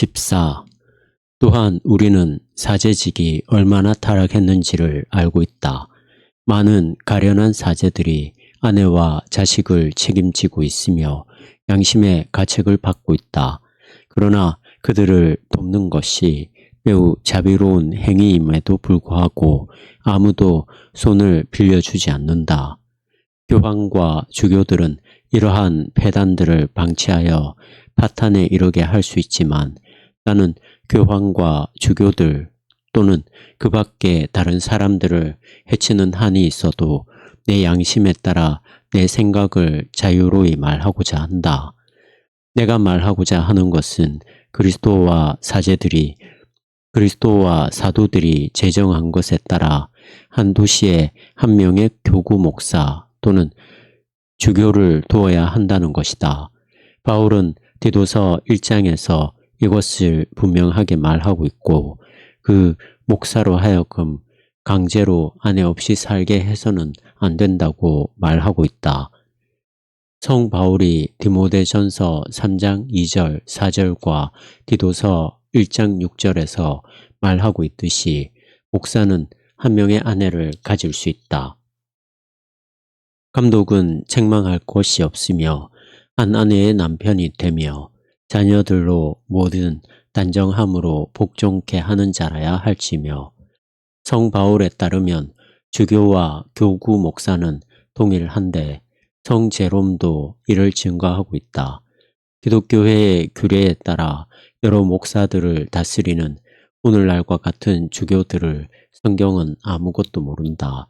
14. 또한 우리는 사제직이 얼마나 타락했는지를 알고 있다. 많은 가련한 사제들이 아내와 자식을 책임지고 있으며 양심의 가책을 받고 있다. 그러나 그들을 돕는 것이 매우 자비로운 행위임에도 불구하고 아무도 손을 빌려주지 않는다. 교황과 주교들은 이러한 폐단들을 방치하여 파탄에 이르게 할 수 있지만 나는 교황과 주교들 또는 그 밖에 다른 사람들을 해치는 한이 있어도 내 양심에 따라 내 생각을 자유로이 말하고자 한다. 내가 말하고자 하는 것은 그리스도와 사도들이 제정한 것에 따라 한 도시에 한 명의 교구 목사 또는 주교를 두어야 한다는 것이다. 바울은 디도서 1장에서 이것을 분명하게 말하고 있고 그 목사로 하여금 강제로 아내 없이 살게 해서는 안 된다고 말하고 있다. 성 바울이 디모데전서 3장 2절 4절과 디도서 1장 6절에서 말하고 있듯이 목사는 한 명의 아내를 가질 수 있다. 감독은 책망할 것이 없으며 한 아내의 남편이 되며 자녀들로 모든 단정함으로 복종케 하는 자라야 할지며 성 바울에 따르면 주교와 교구 목사는 동일한데 성 제롬도 이를 증거하고 있다. 기독교회의 규례에 따라 여러 목사들을 다스리는 오늘날과 같은 주교들을 성경은 아무것도 모른다.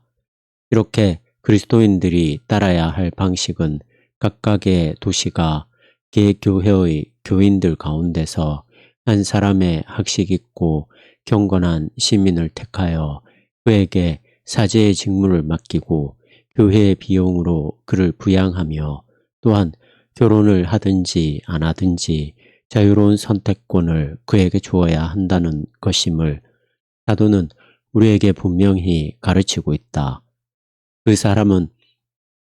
이렇게 그리스도인들이 따라야 할 방식은 각각의 도시가 개교회의 교인들 가운데서 한 사람의 학식 있고 경건한 시민을 택하여 그에게 사제의 직무를 맡기고 교회의 비용으로 그를 부양하며 또한 결혼을 하든지 안 하든지 자유로운 선택권을 그에게 주어야 한다는 것임을 사도는 우리에게 분명히 가르치고 있다. 그 사람은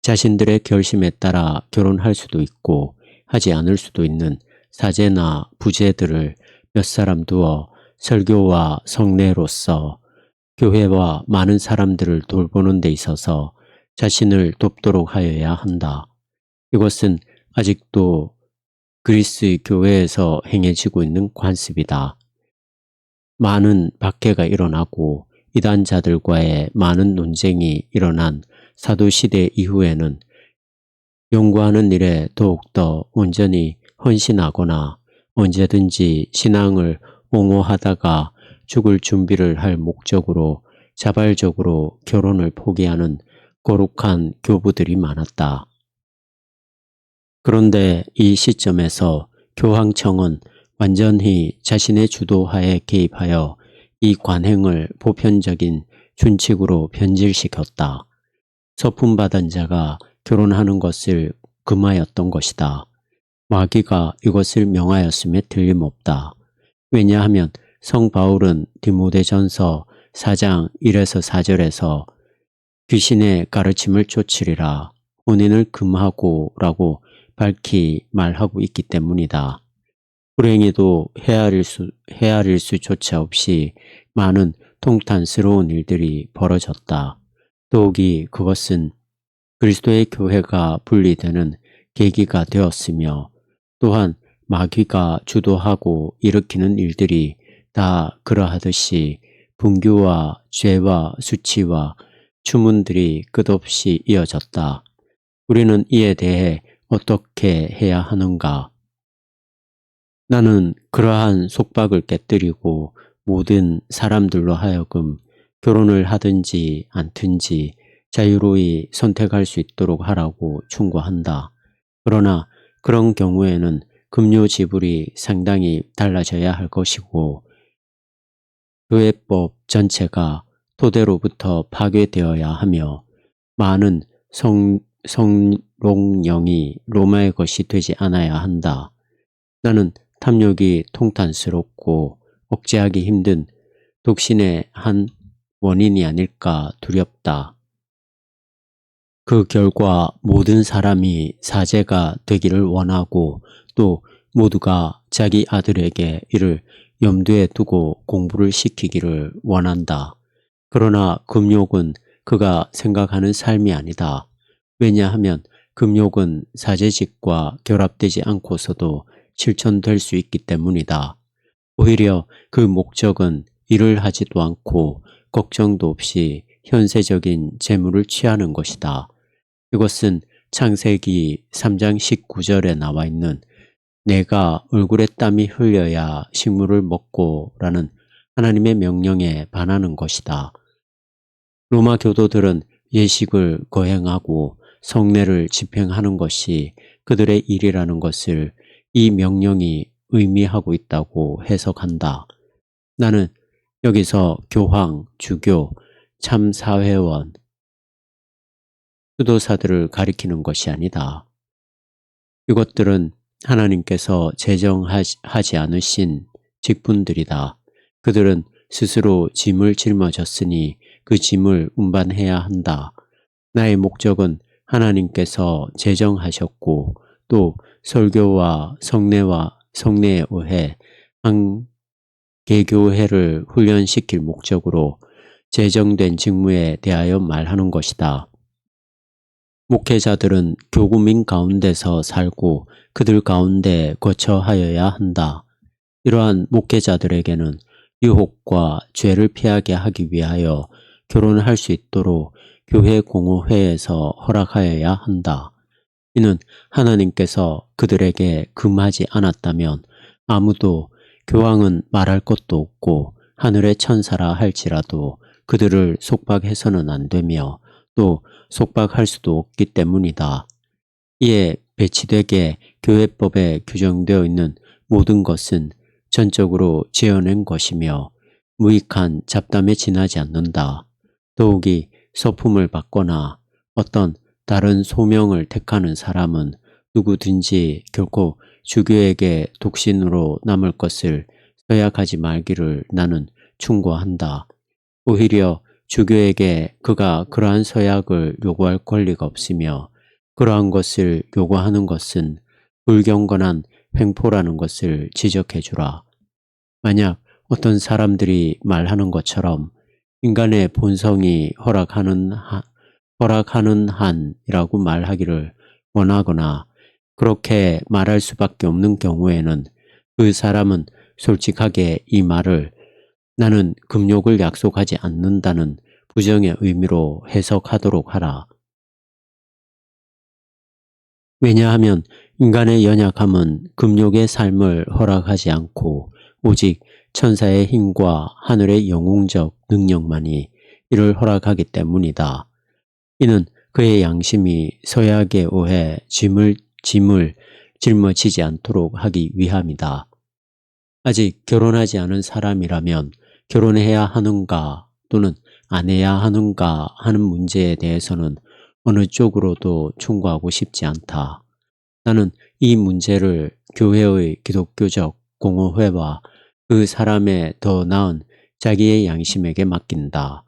자신들의 결심에 따라 결혼할 수도 있고 하지 않을 수도 있는 사제나 부제들을 몇 사람 두어 설교와 성례로서 교회와 많은 사람들을 돌보는 데 있어서 자신을 돕도록 하여야 한다. 이것은 아직도 그리스 교회에서 행해지고 있는 관습이다. 많은 박해가 일어나고 이단자들과의 많은 논쟁이 일어난 사도시대 이후에는 연구하는 일에 더욱더 온전히 헌신하거나 언제든지 신앙을 옹호하다가 죽을 준비를 할 목적으로 자발적으로 결혼을 포기하는 거룩한 교부들이 많았다. 그런데 이 시점에서 교황청은 완전히 자신의 주도하에 개입하여 이 관행을 보편적인 준칙으로 변질시켰다. 서품받은 자가 결혼하는 것을 금하였던 것이다. 마귀가 이것을 명하였음에 틀림없다. 왜냐하면 성 바울은 디모데전서 4장 1에서 4절에서 귀신의 가르침을 쫓으리라 혼인을 금하고 라고 밝히 말하고 있기 때문이다. 불행히도 헤아릴 수조차 없이 많은 통탄스러운 일들이 벌어졌다. 더욱이 그것은 그리스도의 교회가 분리되는 계기가 되었으며 또한 마귀가 주도하고 일으키는 일들이 다 그러하듯이 분규와 죄와 수치와 추문들이 끝없이 이어졌다. 우리는 이에 대해 어떻게 해야 하는가? 나는 그러한 속박을 깨뜨리고 모든 사람들로 하여금 결혼을 하든지 않든지 자유로이 선택할 수 있도록 하라고 충고한다. 그러나 그런 경우에는 급료 지불이 상당히 달라져야 할 것이고 교회법 전체가 토대로부터 파괴되어야 하며 많은 성롱령이 로마의 것이 되지 않아야 한다. 나는 탐욕이 통탄스럽고 억제하기 힘든 독신의 한 원인이 아닐까 두렵다. 그 결과 모든 사람이 사제가 되기를 원하고 또 모두가 자기 아들에게 이를 염두에 두고 공부를 시키기를 원한다. 그러나 금욕은 그가 생각하는 삶이 아니다. 왜냐하면 금욕은 사제직과 결합되지 않고서도 실천될 수 있기 때문이다. 오히려 그 목적은 일을 하지도 않고 걱정도 없이 현세적인 재물을 취하는 것이다. 이것은 창세기 3장 19절에 나와 있는 내가 얼굴에 땀이 흘려야 식물을 먹고 라는 하나님의 명령에 반하는 것이다. 로마 교도들은 예식을 거행하고 성례를 집행하는 것이 그들의 일이라는 것을 이 명령이 의미하고 있다고 해석한다. 나는 여기서 교황, 주교, 참사회원, 수도사들을 가리키는 것이 아니다. 이것들은 하나님께서 제정하지 않으신 직분들이다. 그들은 스스로 짐을 짊어졌으니 그 짐을 운반해야 한다. 나의 목적은 하나님께서 제정하셨고 또 설교와 성례에 의해 한 개교회를 훈련시킬 목적으로 제정된 직무에 대하여 말하는 것이다. 목회자들은 교구민 가운데서 살고 그들 가운데 거처하여야 한다. 이러한 목회자들에게는 유혹과 죄를 피하게 하기 위하여 결혼할 수 있도록 교회 공호회에서 허락하여야 한다. 이는 하나님께서 그들에게 금하지 않았다면 아무도 교황은 말할 것도 없고 하늘의 천사라 할지라도 그들을 속박해서는 안 되며 또 속박할 수도 없기 때문이다. 이에 배치되게 교회법에 규정되어 있는 모든 것은 전적으로 지어낸 것이며 무익한 잡담에 지나지 않는다. 더욱이 서품을 받거나 어떤 다른 소명을 택하는 사람은 누구든지 결코 주교에게 독신으로 남을 것을 서약하지 말기를 나는 충고한다. 오히려 주교에게 그가 그러한 서약을 요구할 권리가 없으며 그러한 것을 요구하는 것은 불경건한 횡포라는 것을 지적해 주라. 만약 어떤 사람들이 말하는 것처럼 인간의 본성이 허락하는 한이라고 말하기를 원하거나 그렇게 말할 수밖에 없는 경우에는 그 사람은 솔직하게 이 말을 나는 금욕을 약속하지 않는다는 부정의 의미로 해석하도록 하라. 왜냐하면 인간의 연약함은 금욕의 삶을 허락하지 않고 오직 천사의 힘과 하늘의 영웅적 능력만이 이를 허락하기 때문이다. 이는 그의 양심이 서약에 의해 짐을 짊어지지 않도록 하기 위함이다. 아직 결혼하지 않은 사람이라면 결혼해야 하는가 또는 안 해야 하는가 하는 문제에 대해서는 어느 쪽으로도 충고하고 싶지 않다. 나는 이 문제를 교회의 기독교적 공허회와 그 사람의 더 나은 자기의 양심에게 맡긴다.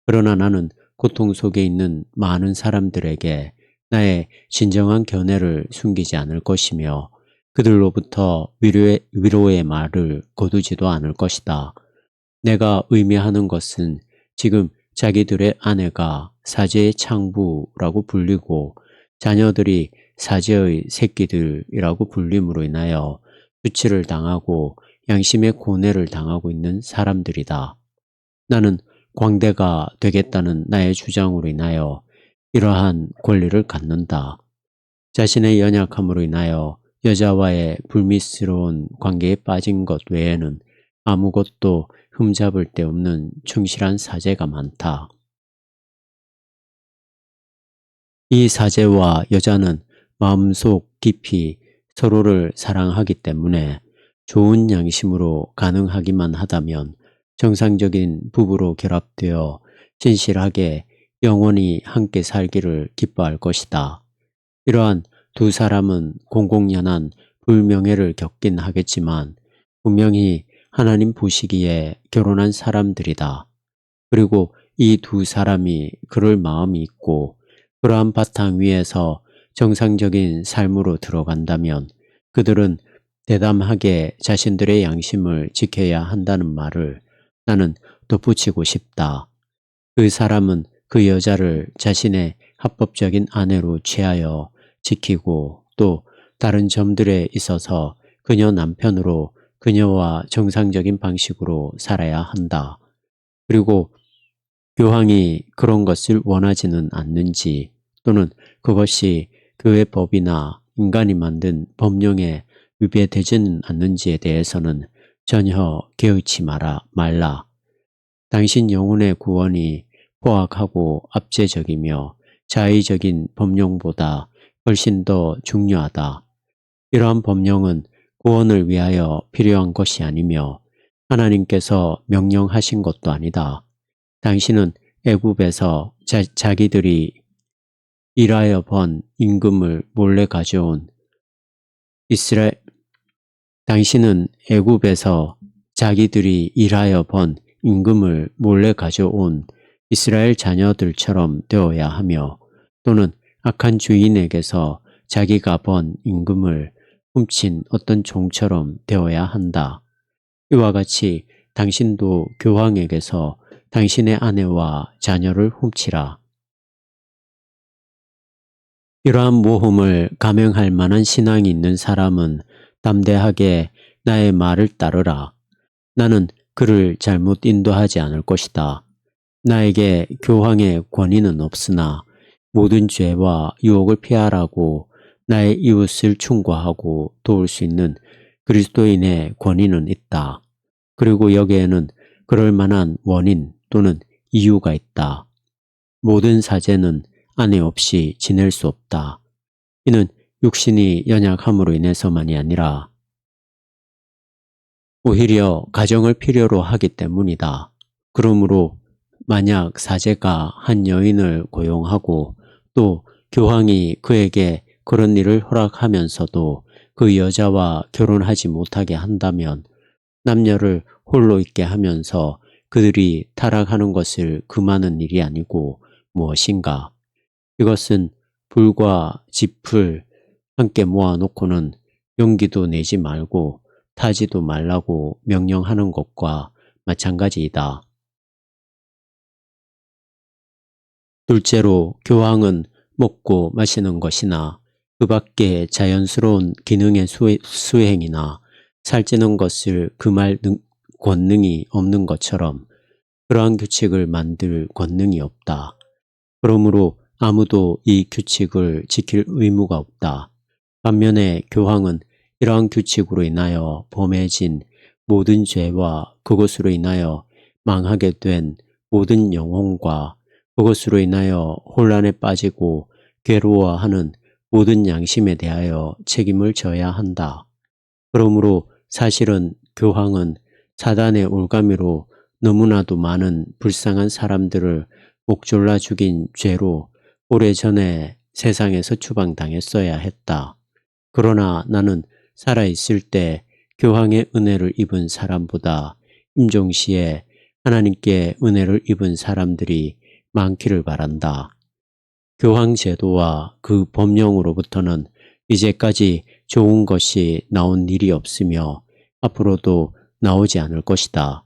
그러나 나는 고통 속에 있는 많은 사람들에게 나의 진정한 견해를 숨기지 않을 것이며 그들로부터 위로의 말을 거두지도 않을 것이다. 내가 의미하는 것은 지금 자기들의 아내가 사제의 창부라고 불리고 자녀들이 사제의 새끼들이라고 불림으로 인하여 수치를 당하고 양심의 고뇌를 당하고 있는 사람들이다. 나는 광대가 되겠다는 나의 주장으로 인하여 이러한 권리를 갖는다. 자신의 연약함으로 인하여 여자와의 불미스러운 관계에 빠진 것 외에는 아무것도 흠잡을 데 없는 충실한 사제가 많다. 이 사제와 여자는 마음속 깊이 서로를 사랑하기 때문에 좋은 양심으로 가능하기만 하다면 정상적인 부부로 결합되어 진실하게 영원히 함께 살기를 기뻐할 것이다. 이러한 두 사람은 공공연한 불명예를 겪긴 하겠지만 분명히 하나님 보시기에 결혼한 사람들이다. 그리고 이 두 사람이 그럴 마음이 있고 그러한 바탕 위에서 정상적인 삶으로 들어간다면 그들은 대담하게 자신들의 양심을 지켜야 한다는 말을 나는 덧붙이고 싶다. 그 사람은 그 여자를 자신의 합법적인 아내로 취하여 지키고 또 다른 점들에 있어서 그녀 남편으로 그녀와 정상적인 방식으로 살아야 한다. 그리고 교황이 그런 것을 원하지는 않는지 또는 그것이 교회 법이나 인간이 만든 법령에 위배되지는 않는지에 대해서는 전혀 개의치 말라. 당신 영혼의 구원이 포악하고 압제적이며 자의적인 법령보다 훨씬 더 중요하다. 이러한 법령은 구원을 위하여 필요한 것이 아니며 하나님께서 명령하신 것도 아니다. 당신은 애굽에서 자기들이 일하여 번 임금을 몰래 가져온 이스라엘 당신은 애굽에서 자기들이 일하여 번 임금을 몰래 가져온 이스라엘 자녀들처럼 되어야 하며 또는 악한 주인에게서 자기가 번 임금을 훔친 어떤 종처럼 되어야 한다. 이와 같이 당신도 교황에게서 당신의 아내와 자녀를 훔치라. 이러한 모험을 감행할 만한 신앙이 있는 사람은 담대하게 나의 말을 따르라. 나는 그를 잘못 인도하지 않을 것이다. 나에게 교황의 권위는 없으나 모든 죄와 유혹을 피하라고 나의 이웃을 충고하고 도울 수 있는 그리스도인의 권위는 있다. 그리고 여기에는 그럴 만한 원인 또는 이유가 있다. 모든 사제는 아내 없이 지낼 수 없다. 이는 육신이 연약함으로 인해서만이 아니라 오히려 가정을 필요로 하기 때문이다. 그러므로 만약 사제가 한 여인을 고용하고 또 교황이 그에게 그런 일을 허락하면서도 그 여자와 결혼하지 못하게 한다면 남녀를 홀로 있게 하면서 그들이 타락하는 것을 금하는 일이 아니고 무엇인가. 이것은 불과 짚을 함께 모아놓고는 용기도 내지 말고 타지도 말라고 명령하는 것과 마찬가지이다. 둘째로 교황은 먹고 마시는 것이나 그 밖에 자연스러운 기능의 수행이나 살찌는 것을 금할 권능이 없는 것처럼 그러한 규칙을 만들 권능이 없다. 그러므로 아무도 이 규칙을 지킬 의무가 없다. 반면에 교황은 이러한 규칙으로 인하여 범해진 모든 죄와 그것으로 인하여 망하게 된 모든 영혼과 그것으로 인하여 혼란에 빠지고 괴로워하는 모든 양심에 대하여 책임을 져야 한다. 그러므로 사실은 교황은 사단의 올가미로 너무나도 많은 불쌍한 사람들을 목졸라 죽인 죄로 오래전에 세상에서 추방당했어야 했다. 그러나 나는 살아있을 때 교황의 은혜를 입은 사람보다 임종시에 하나님께 은혜를 입은 사람들이 많기를 바란다. 교황 제도와 그 법령으로부터는 이제까지 좋은 것이 나온 일이 없으며 앞으로도 나오지 않을 것이다.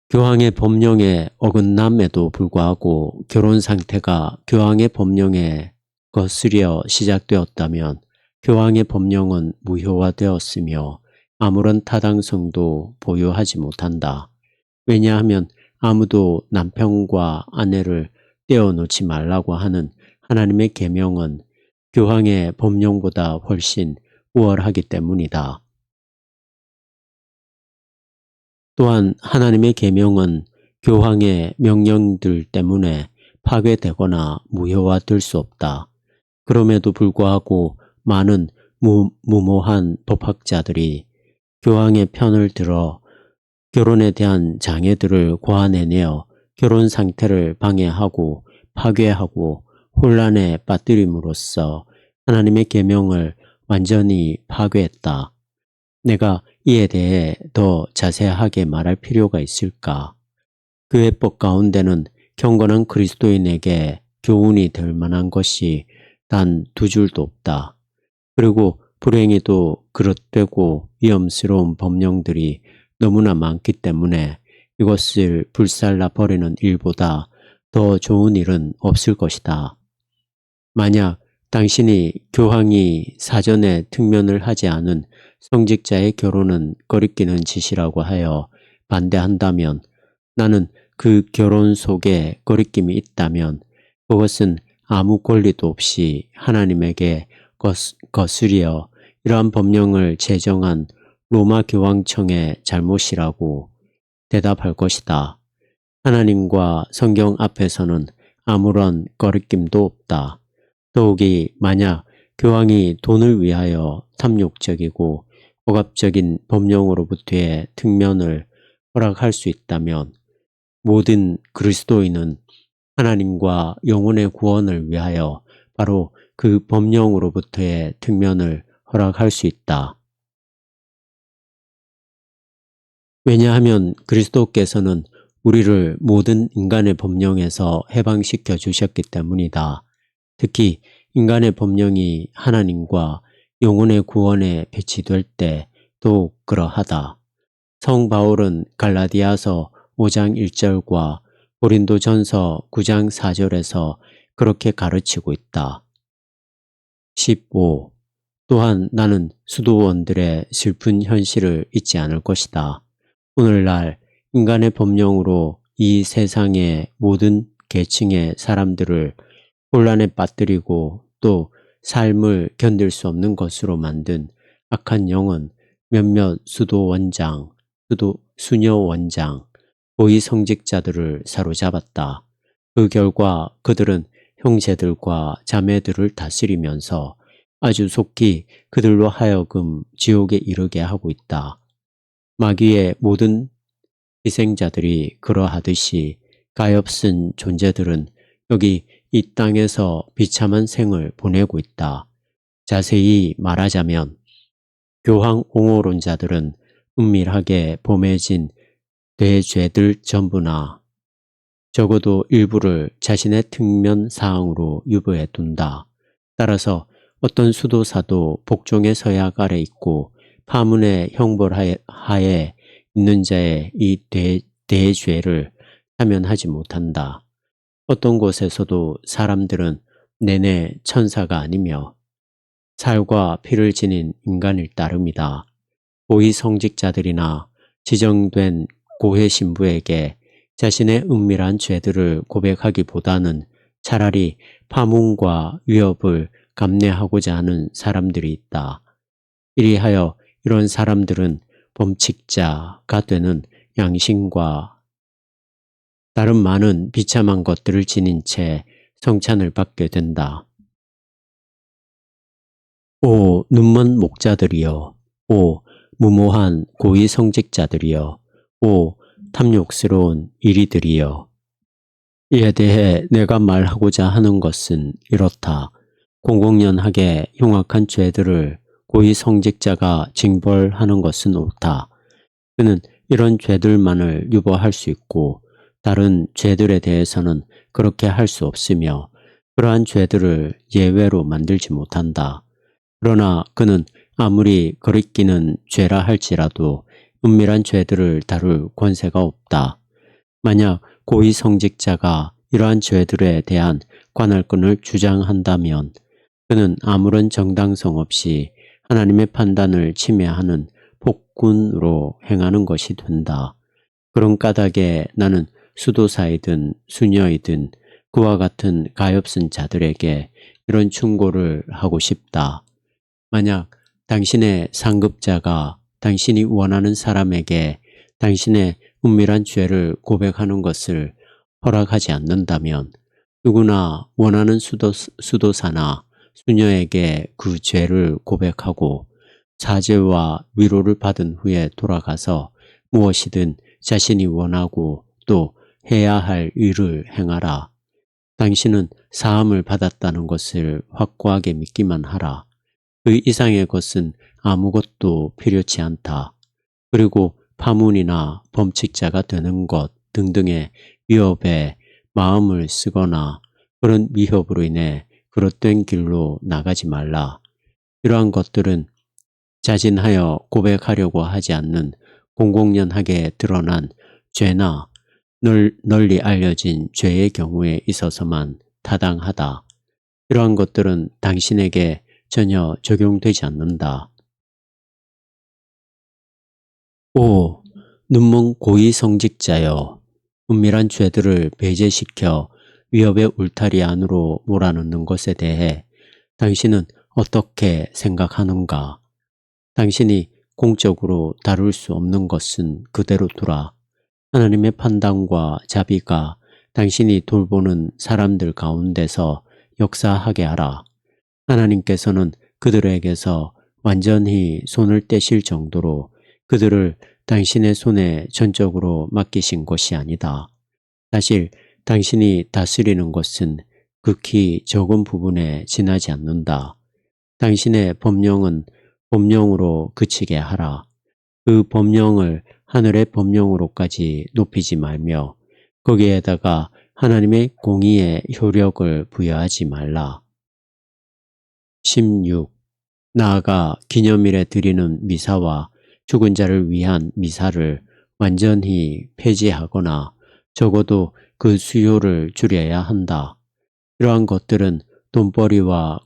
교황의 법령에 어긋남에도 불구하고 결혼 상태가 교황의 법령에 거스려 시작되었다면 교황의 법령은 무효화되었으며 아무런 타당성도 보유하지 못한다. 왜냐하면 아무도 남편과 아내를 떼어놓지 말라고 하는 하나님의 계명은 교황의 법령보다 훨씬 우월하기 때문이다. 또한 하나님의 계명은 교황의 명령들 때문에 파괴되거나 무효화될 수 없다. 그럼에도 불구하고 많은 무모한 법학자들이 교황의 편을 들어 결혼에 대한 장애들을 고안해내어 결혼 상태를 방해하고 파괴하고 혼란에 빠뜨림으로써 하나님의 계명을 완전히 파괴했다. 내가 이에 대해 더 자세하게 말할 필요가 있을까? 교회법 가운데는 경건한 그리스도인에게 교훈이 될 만한 것이 단 2줄도 없다. 그리고 불행히도 그릇되고 위험스러운 법령들이 너무나 많기 때문에 이것을 불살라 버리는 일보다 더 좋은 일은 없을 것이다. 만약 당신이 교황이 사전에 특면을 하지 않은 성직자의 결혼은 거리끼는 짓이라고 하여 반대한다면, 나는 그 결혼 속에 거리낌이 있다면 그것은 아무 권리도 없이 하나님에게 거스려 이러한 법령을 제정한 로마 교황청의 잘못이라고 대답할 것이다. 하나님과 성경 앞에서는 아무런 거리낌도 없다. 더욱이 만약 교황이 돈을 위하여 탐욕적이고 억압적인 법령으로부터의 특면을 허락할 수 있다면, 모든 그리스도인은 하나님과 영혼의 구원을 위하여 바로 그 법령으로부터의 특면을 허락할 수 있다. 왜냐하면 그리스도께서는 우리를 모든 인간의 법령에서 해방시켜 주셨기 때문이다. 특히 인간의 법령이 하나님과 영혼의 구원에 배치될 때 더욱 그러하다. 성 바울은 갈라디아서 5장 1절과 고린도전서 9장 4절에서 그렇게 가르치고 있다. 15. 또한 나는 수도원들의 슬픈 현실을 잊지 않을 것이다. 오늘날 인간의 법령으로 이 세상의 모든 계층의 사람들을 혼란에 빠뜨리고 또 삶을 견딜 수 없는 것으로 만든 악한 영은 몇몇 수도원장, 수녀원장, 고위성직자들을 사로잡았다. 그 결과 그들은 형제들과 자매들을 다스리면서 아주 속히 그들로 하여금 지옥에 이르게 하고 있다. 마귀의 모든 희생자들이 그러하듯이 가엾은 존재들은 여기 이 땅에서 비참한 생을 보내고 있다. 자세히 말하자면 교황 옹호론자들은 은밀하게 범해진 대죄들 전부나 적어도 일부를 자신의 특면 사항으로 유보해 둔다. 따라서 어떤 수도사도 복종의 서약 아래 있고 파문의 형벌하에 있는 자의 이 대죄를 사면하지 못한다. 어떤 곳에서도 사람들은 내내 천사가 아니며 살과 피를 지닌 인간일 따름이다. 고위성직자들이나 지정된 고해 신부에게 자신의 은밀한 죄들을 고백하기보다는 차라리 파문과 위협을 감내하고자 하는 사람들이 있다. 이리하여 이런 사람들은 범칙자가 되는 양심과 다른 많은 비참한 것들을 지닌 채 성찬을 받게 된다. 오 눈먼 목자들이여, 오 무모한 고위성직자들이여, 오 탐욕스러운 이리들이여. 이에 대해 내가 말하고자 하는 것은 이렇다. 공공연하게 흉악한 죄들을 고위성직자가 징벌하는 것은 옳다. 그는 이런 죄들만을 유보할 수 있고 다른 죄들에 대해서는 그렇게 할 수 없으며 그러한 죄들을 예외로 만들지 못한다. 그러나 그는 아무리 거리끼는 죄라 할지라도 은밀한 죄들을 다룰 권세가 없다. 만약 고위성직자가 이러한 죄들에 대한 관할권을 주장한다면 그는 아무런 정당성 없이 하나님의 판단을 침해하는 폭군으로 행하는 것이 된다. 그런 까닭에 나는 수도사이든 수녀이든 그와 같은 가엾은 자들에게 이런 충고를 하고 싶다. 만약 당신의 상급자가 당신이 원하는 사람에게 당신의 은밀한 죄를 고백하는 것을 허락하지 않는다면 누구나 원하는 수도사나 수녀에게 그 죄를 고백하고 사죄와 위로를 받은 후에 돌아가서 무엇이든 자신이 원하고 또 해야 할 일을 행하라. 당신은 사함을 받았다는 것을 확고하게 믿기만 하라. 그 이상의 것은 아무것도 필요치 않다. 그리고 파문이나 범칙자가 되는 것 등등의 위협에 마음을 쓰거나 그런 위협으로 인해 그릇된 길로 나가지 말라. 이러한 것들은 자진하여 고백하려고 하지 않는 공공연하게 드러난 죄나 널리 알려진 죄의 경우에 있어서만 타당하다. 이러한 것들은 당신에게 전혀 적용되지 않는다. 5. 눈먼 고위성직자여, 은밀한 죄들을 배제시켜 위협의 울타리 안으로 몰아넣는 것에 대해 당신은 어떻게 생각하는가? 당신이 공적으로 다룰 수 없는 것은 그대로 두라. 하나님의 판단과 자비가 당신이 돌보는 사람들 가운데서 역사하게 하라. 하나님께서는 그들에게서 완전히 손을 떼실 정도로 그들을 당신의 손에 전적으로 맡기신 것이 아니다. 사실 당신이 다스리는 것은 극히 적은 부분에 지나지 않는다. 당신의 법령은 법령으로 그치게 하라. 그 법령을 하늘의 법령으로까지 높이지 말며 거기에다가 하나님의 공의의 효력을 부여하지 말라. 16. 나아가 기념일에 드리는 미사와 죽은 자를 위한 미사를 완전히 폐지하거나 적어도 그 수요를 줄여야 한다. 이러한 것들은 돈벌이와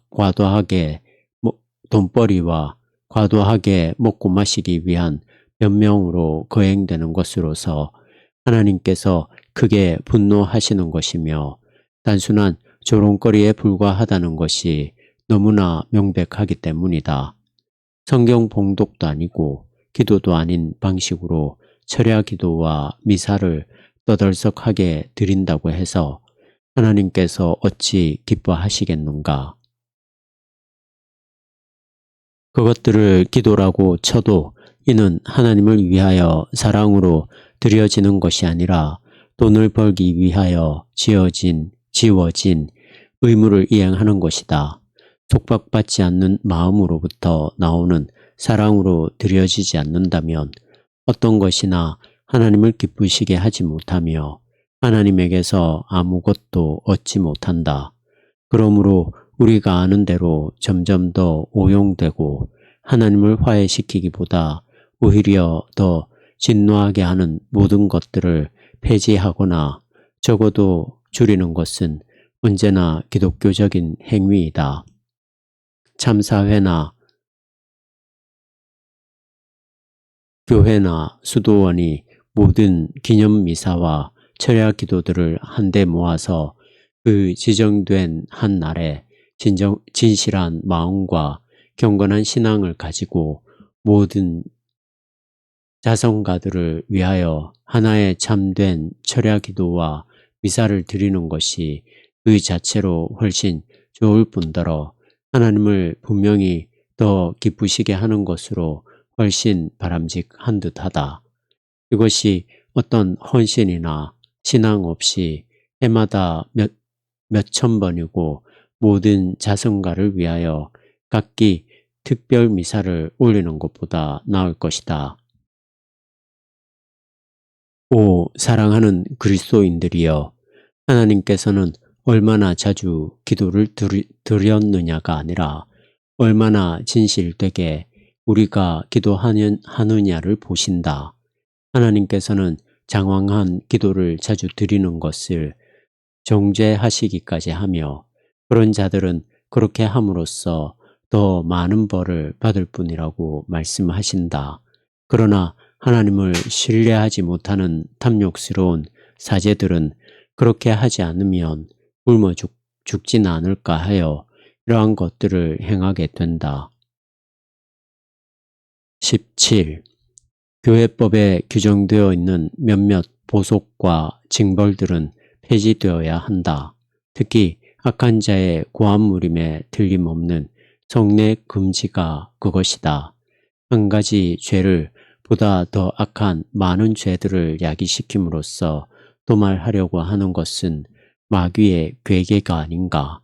과도하게 먹고 마시기 위한 변명으로 거행되는 것으로서 하나님께서 크게 분노하시는 것이며 단순한 조롱거리에 불과하다는 것이 너무나 명백하기 때문이다. 성경 봉독도 아니고 기도도 아닌 방식으로 철야 기도와 미사를 떠들썩하게 드린다고 해서 하나님께서 어찌 기뻐하시겠는가? 그것들을 기도라고 쳐도 이는 하나님을 위하여 사랑으로 드려지는 것이 아니라 돈을 벌기 위하여 지워진 의무를 이행하는 것이다. 속박받지 않는 마음으로부터 나오는 사랑으로 드려지지 않는다면 어떤 것이나 하나님을 기쁘시게 하지 못하며 하나님에게서 아무것도 얻지 못한다. 그러므로 우리가 아는 대로 점점 더 오용되고 하나님을 화해시키기보다 오히려 더 진노하게 하는 모든 것들을 폐지하거나 적어도 줄이는 것은 언제나 기독교적인 행위이다. 참사회나 교회나 수도원이 모든 기념미사와 철야 기도들을 한데 모아서 그 지정된 한 날에 진실한 마음과 경건한 신앙을 가지고 모든 자성가들을 위하여 하나의 참된 철야 기도와 미사를 드리는 것이 그 자체로 훨씬 좋을 뿐더러 하나님을 분명히 더 기쁘시게 하는 것으로 훨씬 바람직한 듯하다. 이것이 어떤 헌신이나 신앙 없이 해마다 몇천 번이고 모든 자성가를 위하여 각기 특별 미사를 올리는 것보다 나을 것이다. 5. 사랑하는 그리스도인들이여, 하나님께서는 얼마나 자주 기도를 드렸느냐가 아니라 얼마나 진실되게 우리가 기도하느냐를 보신다. 하나님께서는 장황한 기도를 자주 드리는 것을 정죄하시기까지 하며 그런 자들은 그렇게 함으로써 더 많은 벌을 받을 뿐이라고 말씀하신다. 그러나 하나님을 신뢰하지 못하는 탐욕스러운 사제들은 그렇게 하지 않으면 굶어 죽진 않을까 하여 이러한 것들을 행하게 된다. 17. 교회법에 규정되어 있는 몇몇 보속과 징벌들은 폐지되어야 한다. 특히 악한 자의 고함물임에 틀림없는 성례 금지가 그것이다. 한 가지 죄를 보다 더 악한 많은 죄들을 야기시킴으로써 도말하려고 하는 것은 마귀의 괴계가 아닌가.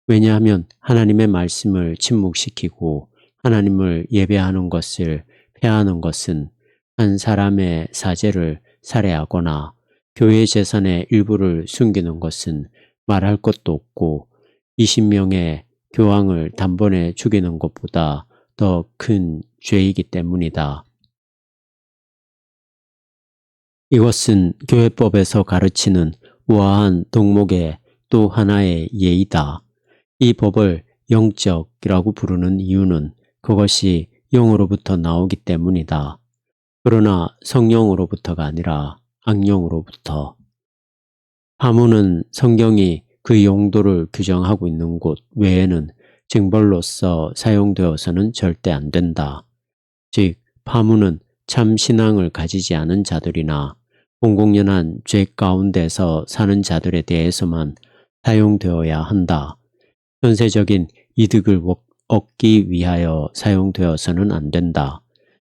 왜냐하면 하나님의 말씀을 침묵시키고 하나님을 예배하는 것을 폐하는 것은 한 사람의 사제를 살해하거나 교회 재산의 일부를 숨기는 것은 말할 것도 없고 20명의 교황을 단번에 죽이는 것보다 더 큰 죄이기 때문이다. 이것은 교회법에서 가르치는 우아한 덕목의 또 하나의 예이다. 이 법을 영적이라고 부르는 이유는 그것이 영으로부터 나오기 때문이다. 그러나 성령으로부터가 아니라 악령으로부터. 파문은 성경이 그 용도를 규정하고 있는 곳 외에는 징벌로서 사용되어서는 절대 안 된다. 즉, 파문은 참 신앙을 가지지 않은 자들이나 공공연한 죄 가운데서 사는 자들에 대해서만 사용되어야 한다. 현세적인 이득을 얻기 위하여 사용되어서는 안 된다.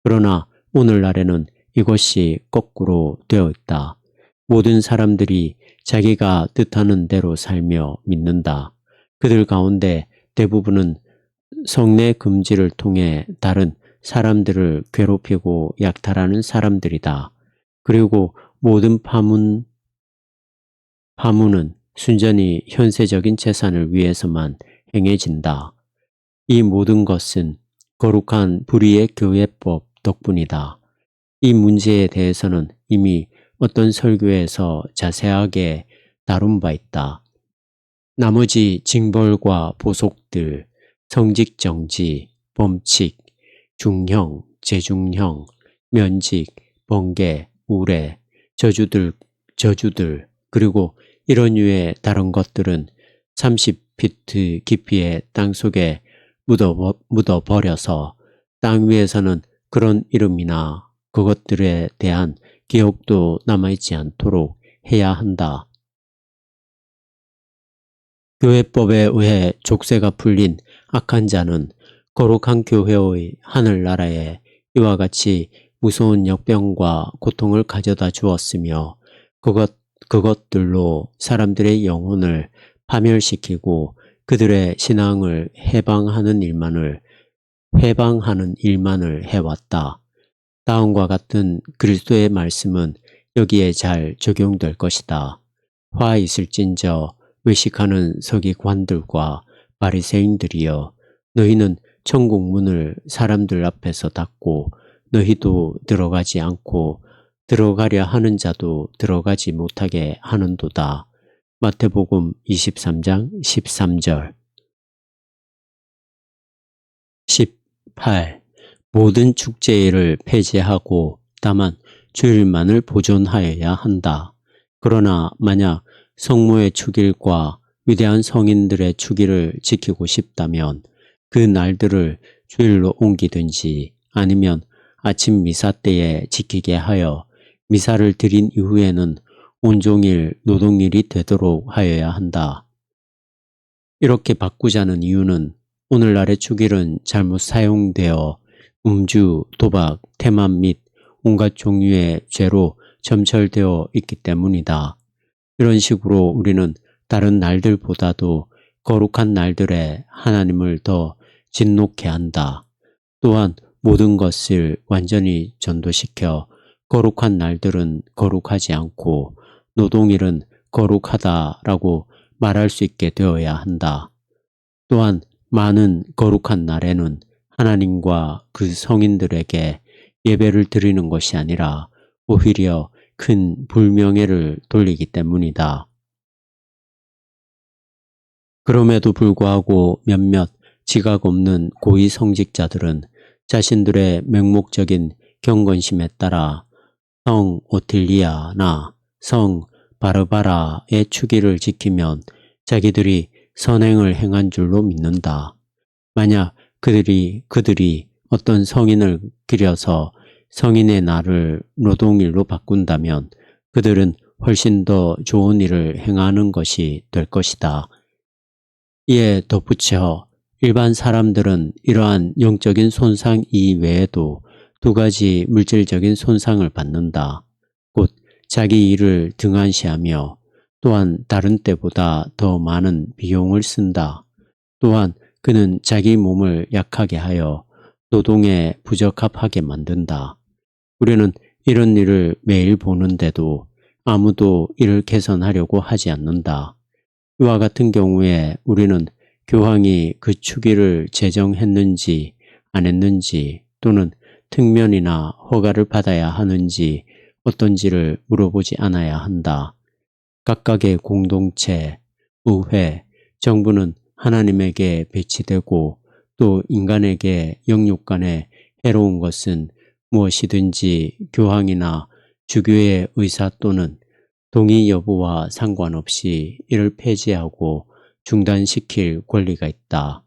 그러나 오늘날에는 이것이 거꾸로 되어 있다. 모든 사람들이 자기가 뜻하는 대로 살며 믿는다. 그들 가운데 대부분은 성내 금지를 통해 다른 사람들을 괴롭히고 약탈하는 사람들이다. 그리고 모든 파문은 순전히 현세적인 재산을 위해서만 행해진다. 이 모든 것은 거룩한 불의의 교회법 덕분이다. 이 문제에 대해서는 이미 어떤 설교에서 자세하게 다룬 바 있다. 나머지 징벌과 보속들, 성직정지, 범칙, 중형, 재중형, 면직, 번개, 우례, 저주들, 그리고 이런 류의 다른 것들은 30피트 깊이의 땅속에 묻어버려서 땅 위에서는 그런 이름이나 그것들에 대한 기억도 남아있지 않도록 해야 한다. 교회법에 의해 족쇄가 풀린 악한 자는 거룩한 교회의 하늘나라에 이와 같이 무서운 역병과 고통을 가져다 주었으며 그것들로 사람들의 영혼을 파멸시키고 그들의 신앙을 해방하는 일만을 해왔다. 다음과 같은 그리스도의 말씀은 여기에 잘 적용될 것이다. 화 있을진저 외식하는 서기관들과 바리새인들이여, 너희는 천국 문을 사람들 앞에서 닫고 너희도 들어가지 않고 들어가려 하는 자도 들어가지 못하게 하는도다. 마태복음 23장 13절. 18. 모든 축제일을 폐지하고 다만 주일만을 보존하여야 한다. 그러나 만약 성모의 축일과 위대한 성인들의 축일을 지키고 싶다면 그 날들을 주일로 옮기든지 아니면 아침 미사 때에 지키게 하여 미사를 드린 이후에는 온종일 노동일이 되도록 하여야 한다. 이렇게 바꾸자는 이유는 오늘날의 축일은 잘못 사용되어 음주, 도박, 태만 및 온갖 종류의 죄로 점철되어 있기 때문이다. 이런 식으로 우리는 다른 날들보다도 거룩한 날들에 하나님을 더 진노케 한다. 또한 모든 것을 완전히 전도시켜 거룩한 날들은 거룩하지 않고 노동일은 거룩하다라고 말할 수 있게 되어야 한다. 또한 많은 거룩한 날에는 하나님과 그 성인들에게 예배를 드리는 것이 아니라 오히려 큰 불명예를 돌리기 때문이다. 그럼에도 불구하고 몇몇 지각 없는 고위 성직자들은 자신들의 맹목적인 경건심에 따라 성 오틸리아나 성 바르바라의 축일을 지키면 자기들이 선행을 행한 줄로 믿는다. 만약 그들이 어떤 성인을 기려서 성인의 날을 노동일로 바꾼다면 그들은 훨씬 더 좋은 일을 행하는 것이 될 것이다. 이에 덧붙여 일반 사람들은 이러한 영적인 손상 이외에도 두 가지 물질적인 손상을 받는다. 곧 자기 일을 등한시하며 또한 다른 때보다 더 많은 비용을 쓴다. 또한 그는 자기 몸을 약하게 하여 노동에 부적합하게 만든다. 우리는 이런 일을 매일 보는데도 아무도 이를 개선하려고 하지 않는다. 이와 같은 경우에 우리는 교황이 그 축일을 제정했는지 안 했는지 또는 특면이나 허가를 받아야 하는지 어떤지를 물어보지 않아야 한다. 각각의 공동체, 의회, 정부는 하나님에게 배치되고 또 인간에게 영육간에 해로운 것은 무엇이든지 교황이나 주교의 의사 또는 동의 여부와 상관없이 이를 폐지하고 중단시킬 권리가 있다.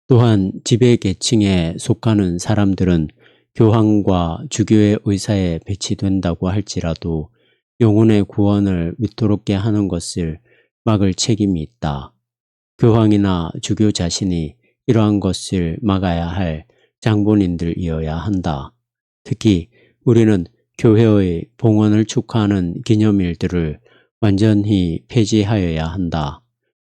또한 지배계층에 속하는 사람들은 교황과 주교의 의사에 배치된다고 할지라도 영혼의 구원을 위태롭게 하는 것을 막을 책임이 있다. 교황이나 주교 자신이 이러한 것을 막아야 할 장본인들이어야 한다. 특히 우리는 교회의 봉헌을 축하하는 기념일들을 완전히 폐지하여야 한다.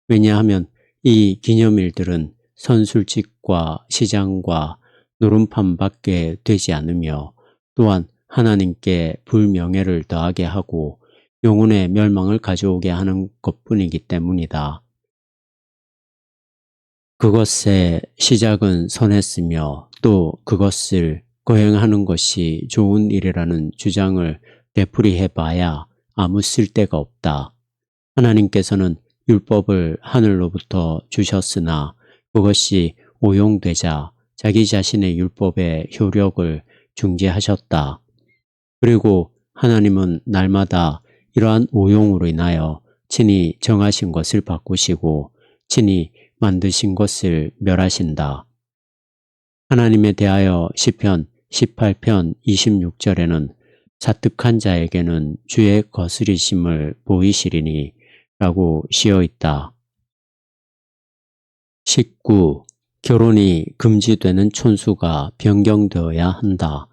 왜냐하면 이 기념일들은 선술집과 시장과 노름판밖에 되지 않으며 또한 하나님께 불명예를 더하게 하고 영혼의 멸망을 가져오게 하는 것뿐이기 때문이다. 그것의 시작은 선했으며 또 그것을 거행하는 것이 좋은 일이라는 주장을 되풀이해봐야 아무 쓸데가 없다. 하나님께서는 율법을 하늘로부터 주셨으나 그것이 오용되자 자기 자신의 율법의 효력을 중지하셨다. 그리고 하나님은 날마다 이러한 오용으로 인하여 친히 정하신 것을 바꾸시고 친히 만드신 것을 멸하신다. 하나님에 대하여 시편 18편 26절에는 사특한 자에게는 주의 거스리심을 보이시리니 라고 씌어있다. 19. 결혼이 금지되는 촌수가 변경되어야 한다.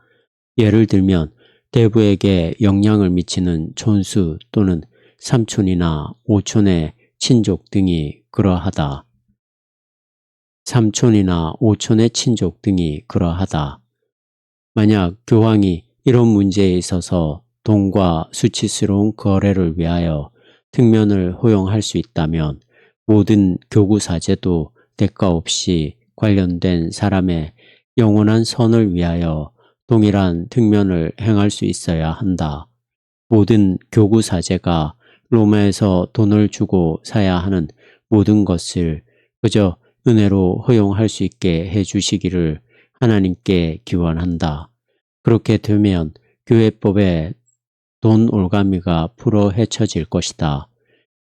예를 들면 대부에게 영향을 미치는 촌수 또는 삼촌이나 오촌의 친족 등이 그러하다. 삼촌이나 오촌의 친족 등이 그러하다. 만약 교황이 이런 문제에 있어서 돈과 수치스러운 거래를 위하여 특면을 허용할 수 있다면 모든 교구사제도 대가 없이 관련된 사람의 영원한 선을 위하여 동일한 특면을 행할 수 있어야 한다. 모든 교구사제가 로마에서 돈을 주고 사야 하는 모든 것을 그저 은혜로 허용할 수 있게 해주시기를 하나님께 기원한다. 그렇게 되면 교회법에 돈 올가미가 풀어 헤쳐질 것이다.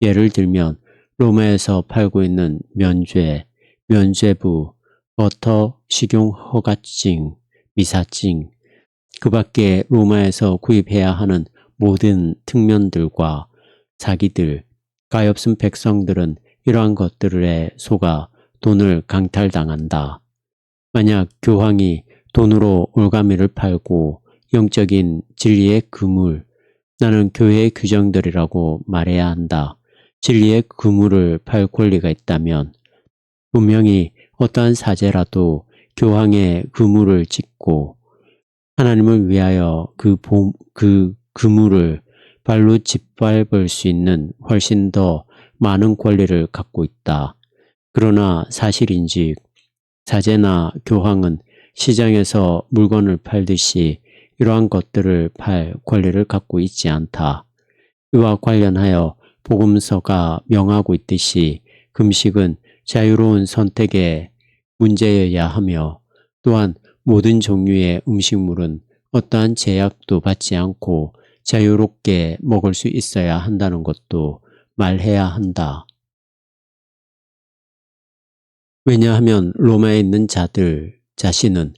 예를 들면 로마에서 팔고 있는 면죄, 면죄부, 버터, 식용 허가증, 미사증, 그 밖에 로마에서 구입해야 하는 모든 특면들과 사기들, 가엾은 백성들은 이러한 것들에 속아 돈을 강탈당한다. 만약 교황이 돈으로 올가미를 팔고 영적인 진리의 그물, 나는 교회의 규정들이라고 말해야 한다. 진리의 그물을 팔 권리가 있다면 분명히 어떠한 사제라도 교황의 그물을 찢고 하나님을 위하여 그 그물을 발로 짓밟을 수 있는 훨씬 더 많은 권리를 갖고 있다. 그러나 사실인즉 사제나 교황은 시장에서 물건을 팔듯이 이러한 것들을 팔 권리를 갖고 있지 않다. 이와 관련하여 복음서가 명하고 있듯이 금식은 자유로운 선택의 문제여야 하며 또한 모든 종류의 음식물은 어떠한 제약도 받지 않고 자유롭게 먹을 수 있어야 한다는 것도 말해야 한다. 왜냐하면 로마에 있는 자들 자신은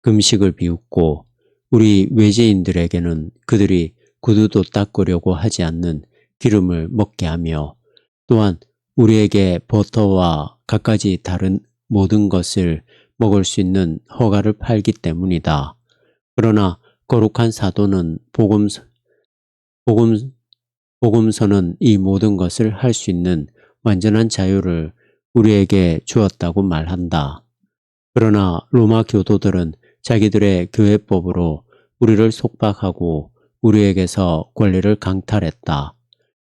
금식을 비웃고 우리 외지인들에게는 그들이 구두도 닦으려고 하지 않는 기름을 먹게 하며 또한 우리에게 버터와 갖가지 다른 모든 것을 먹을 수 있는 허가를 팔기 때문이다. 그러나 거룩한 사도는 복음서는 이 모든 것을 할 수 있는 완전한 자유를 우리에게 주었다고 말한다. 그러나 로마 교도들은 자기들의 교회법으로 우리를 속박하고 우리에게서 권리를 강탈했다.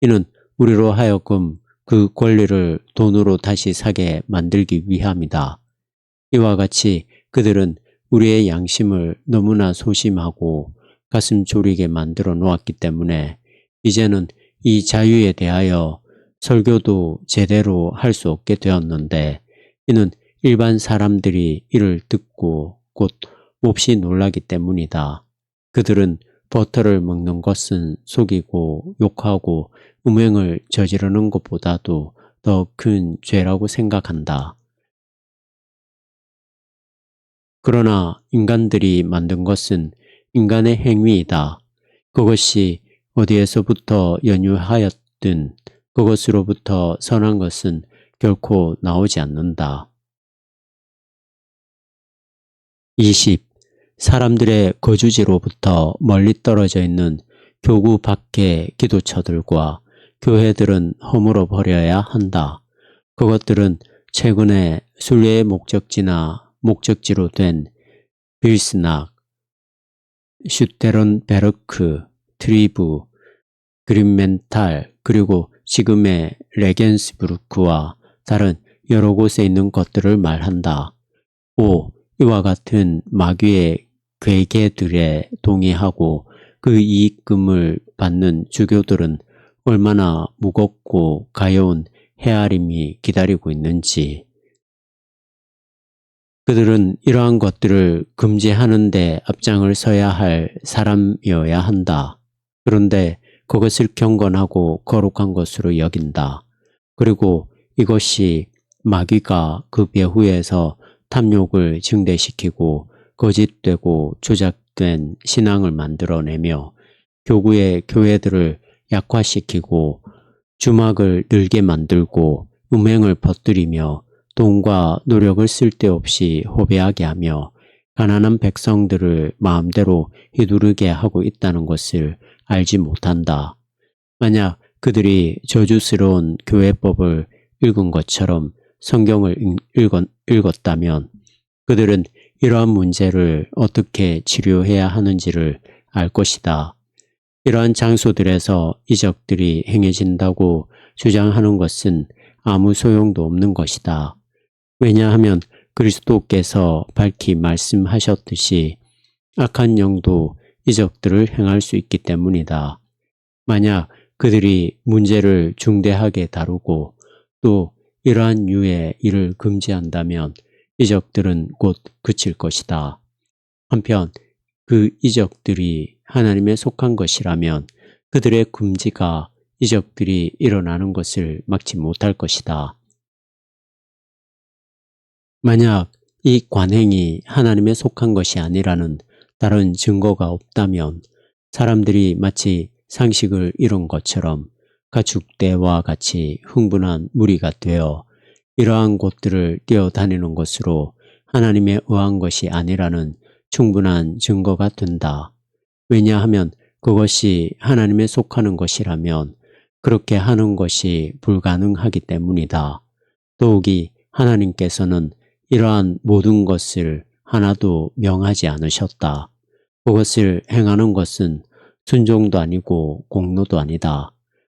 이는 우리로 하여금 그 권리를 돈으로 다시 사게 만들기 위함이다. 이와 같이 그들은 우리의 양심을 너무나 소심하고 가슴 졸이게 만들어 놓았기 때문에 이제는 이 자유에 대하여 설교도 제대로 할 수 없게 되었는데, 이는 일반 사람들이 이를 듣고 곧 몹시 놀라기 때문이다. 그들은 버터를 먹는 것은 속이고 욕하고 음행을 저지르는 것보다도 더 큰 죄라고 생각한다. 그러나 인간들이 만든 것은 인간의 행위이다. 그것이 어디에서부터 연유하였든 그것으로부터 선한 것은 결코 나오지 않는다. 20. 사람들의 거주지로부터 멀리 떨어져 있는 교구 밖의 기도처들과 교회들은 허물어 버려야 한다. 그것들은 최근에 순례의 목적지나 목적지로 된 빌스낙, 슈테른베르크, 트리브, 그린멘탈, 그리고 지금의 레겐스부르크와 다른 여러 곳에 있는 것들을 말한다. 5. 이와 같은 마귀의 괴계들에 동의하고 그 이익금을 받는 주교들은 얼마나 무겁고 가여운 헤아림이 기다리고 있는지. 그들은 이러한 것들을 금지하는 데 앞장을 서야 할 사람이어야 한다. 그런데 그것을 경건하고 거룩한 것으로 여긴다. 그리고 이것이 마귀가 그 배후에서 탐욕을 증대시키고 거짓되고 조작된 신앙을 만들어내며 교구의 교회들을 약화시키고 주막을 늘게 만들고 음행을 퍼뜨리며 돈과 노력을 쓸데없이 호배하게 하며 가난한 백성들을 마음대로 휘두르게 하고 있다는 것을 알지 못한다. 만약 그들이 저주스러운 교회법을 읽은 것처럼 성경을 읽었다면 그들은 이러한 문제를 어떻게 치료해야 하는지를 알 것이다. 이러한 장소들에서 이적들이 행해진다고 주장하는 것은 아무 소용도 없는 것이다. 왜냐하면 그리스도께서 밝히 말씀하셨듯이 악한 영도 이적들을 행할 수 있기 때문이다. 만약 그들이 문제를 중대하게 다루고 또 이러한 유의 일을 금지한다면 이적들은 곧 그칠 것이다. 한편 그 이적들이 하나님에 속한 것이라면 그들의 금지가 이적들이 일어나는 것을 막지 못할 것이다. 만약 이 관행이 하나님에 속한 것이 아니라는 다른 증거가 없다면 사람들이 마치 상식을 잃은 것처럼 가축대와 같이 흥분한 무리가 되어 이러한 곳들을 뛰어다니는 것으로 하나님에 의한 것이 아니라는 충분한 증거가 된다. 왜냐하면 그것이 하나님에 속하는 것이라면 그렇게 하는 것이 불가능하기 때문이다. 더욱이 하나님께서는 이러한 모든 것을 하나도 명하지 않으셨다. 그것을 행하는 것은 순종도 아니고 공로도 아니다.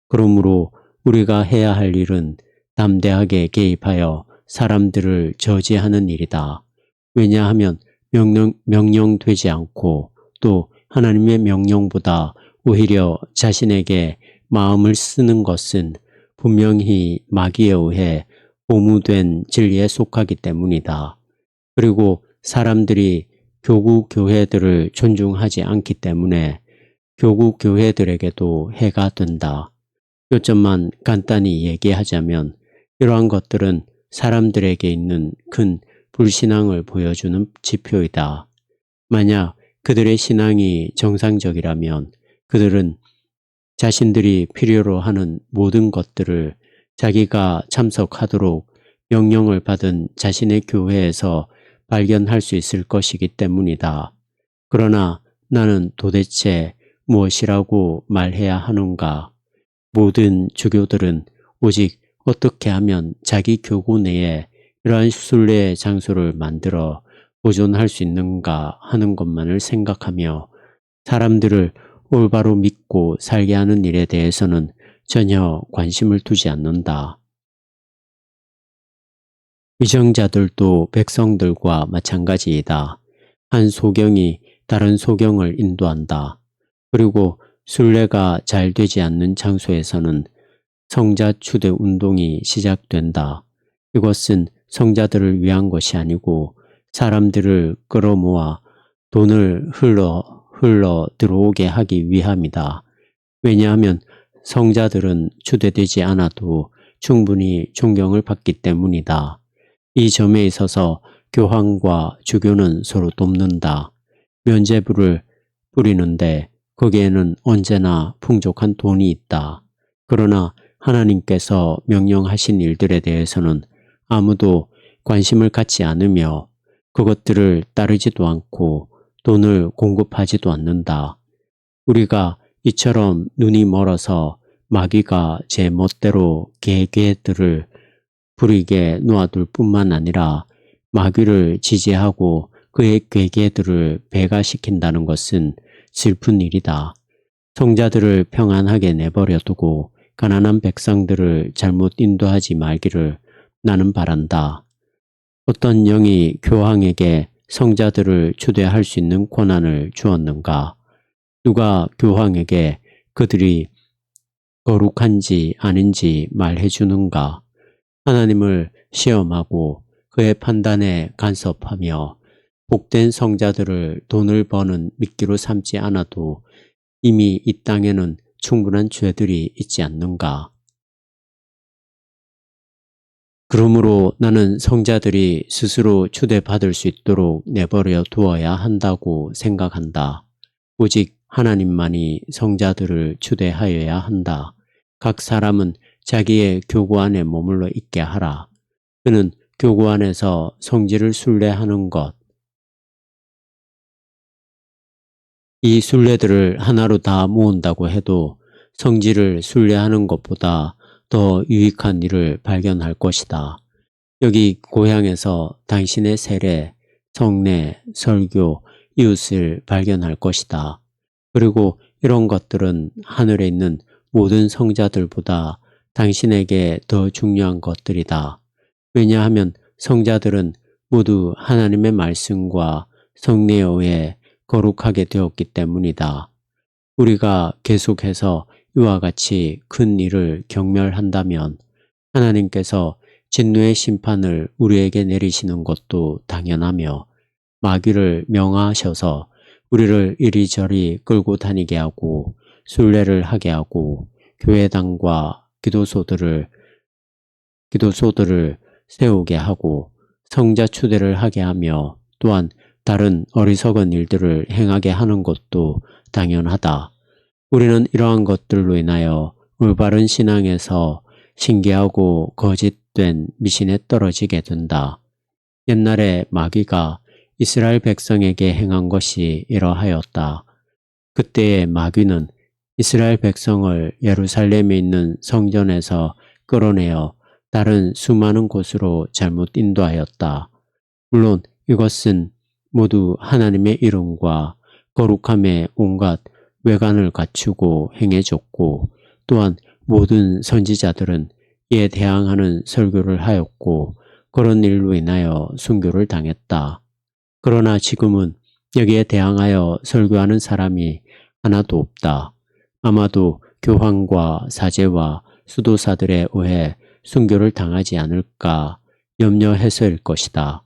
그러므로 우리가 해야 할 일은 담대하게 개입하여 사람들을 저지하는 일이다. 왜냐하면 명령되지 않고 또 하나님의 명령보다 오히려 자신에게 마음을 쓰는 것은 분명히 마귀에 의해 오무된 진리에 속하기 때문이다. 그리고 사람들이 교구 교회들을 존중하지 않기 때문에 교구 교회들에게도 해가 된다. 요점만 간단히 얘기하자면 이러한 것들은 사람들에게 있는 큰 불신앙을 보여주는 지표이다. 만약 그들의 신앙이 정상적이라면 그들은 자신들이 필요로 하는 모든 것들을 자기가 참석하도록 명령을 받은 자신의 교회에서 발견할 수 있을 것이기 때문이다. 그러나 나는 도대체 무엇이라고 말해야 하는가? 모든 주교들은 오직 어떻게 하면 자기 교구 내에 이러한 순례의 장소를 만들어 보존할 수 있는가 하는 것만을 생각하며 사람들을 올바로 믿고 살게 하는 일에 대해서는 전혀 관심을 두지 않는다. 위정자들도 백성들과 마찬가지이다. 한 소경이 다른 소경을 인도한다. 그리고 순례가 잘 되지 않는 장소에서는 성자 추대 운동이 시작된다. 이것은 성자들을 위한 것이 아니고 사람들을 끌어모아 돈을 흘러 들어오게 하기 위함이다. 왜냐하면 성자들은 추대되지 않아도 충분히 존경을 받기 때문이다. 이 점에 있어서 교황과 주교는 서로 돕는다. 면죄부를 뿌리는데 거기에는 언제나 풍족한 돈이 있다. 그러나 하나님께서 명령하신 일들에 대해서는 아무도 관심을 갖지 않으며 그것들을 따르지도 않고 돈을 공급하지도 않는다. 우리가 이처럼 눈이 멀어서 마귀가 제 멋대로 계계들을 부리게 놓아둘 뿐만 아니라 마귀를 지지하고 그의 괴계들을 배가시킨다는 것은 슬픈 일이다. 성자들을 평안하게 내버려두고 가난한 백성들을 잘못 인도하지 말기를 나는 바란다. 어떤 영이 교황에게 성자들을 추대할 수 있는 권한을 주었는가? 누가 교황에게 그들이 거룩한지 아닌지 말해주는가? 하나님을 시험하고 그의 판단에 간섭하며 복된 성자들을 돈을 버는 미끼로 삼지 않아도 이미 이 땅에는 충분한 죄들이 있지 않는가? 그러므로 나는 성자들이 스스로 추대받을 수 있도록 내버려 두어야 한다고 생각한다. 오직 하나님만이 성자들을 추대하여야 한다. 각 사람은 자기의 교구 안에 머물러 있게 하라. 그는 교구 안에서 성지를 순례하는 것, 이 순례들을 하나로 다 모은다고 해도 성지를 순례하는 것보다 더 유익한 일을 발견할 것이다. 여기 고향에서 당신의 세례, 성례, 설교, 이웃을 발견할 것이다. 그리고 이런 것들은 하늘에 있는 모든 성자들보다 당신에게 더 중요한 것들이다. 왜냐하면 성자들은 모두 하나님의 말씀과 성례에 의해 거룩하게 되었기 때문이다. 우리가 계속해서 이와 같이 큰 일을 경멸한다면 하나님께서 진노의 심판을 우리에게 내리시는 것도 당연하며 마귀를 명하셔서 우리를 이리저리 끌고 다니게 하고 순례를 하게 하고 교회당과 기도소들을 세우게 하고 성자 추대를 하게 하며 또한 다른 어리석은 일들을 행하게 하는 것도 당연하다. 우리는 이러한 것들로 인하여 올바른 신앙에서 신기하고 거짓된 미신에 떨어지게 된다. 옛날에 마귀가 이스라엘 백성에게 행한 것이 이러하였다. 그때의 마귀는 이스라엘 백성을 예루살렘에 있는 성전에서 끌어내어 다른 수많은 곳으로 잘못 인도하였다. 물론 이것은 모두 하나님의 이름과 거룩함에 온갖 외관을 갖추고 행해졌고 또한 모든 선지자들은 이에 대항하는 설교를 하였고 그런 일로 인하여 순교를 당했다. 그러나 지금은 여기에 대항하여 설교하는 사람이 하나도 없다. 아마도 교황과 사제와 수도사들에 의해 순교를 당하지 않을까 염려해서일 것이다.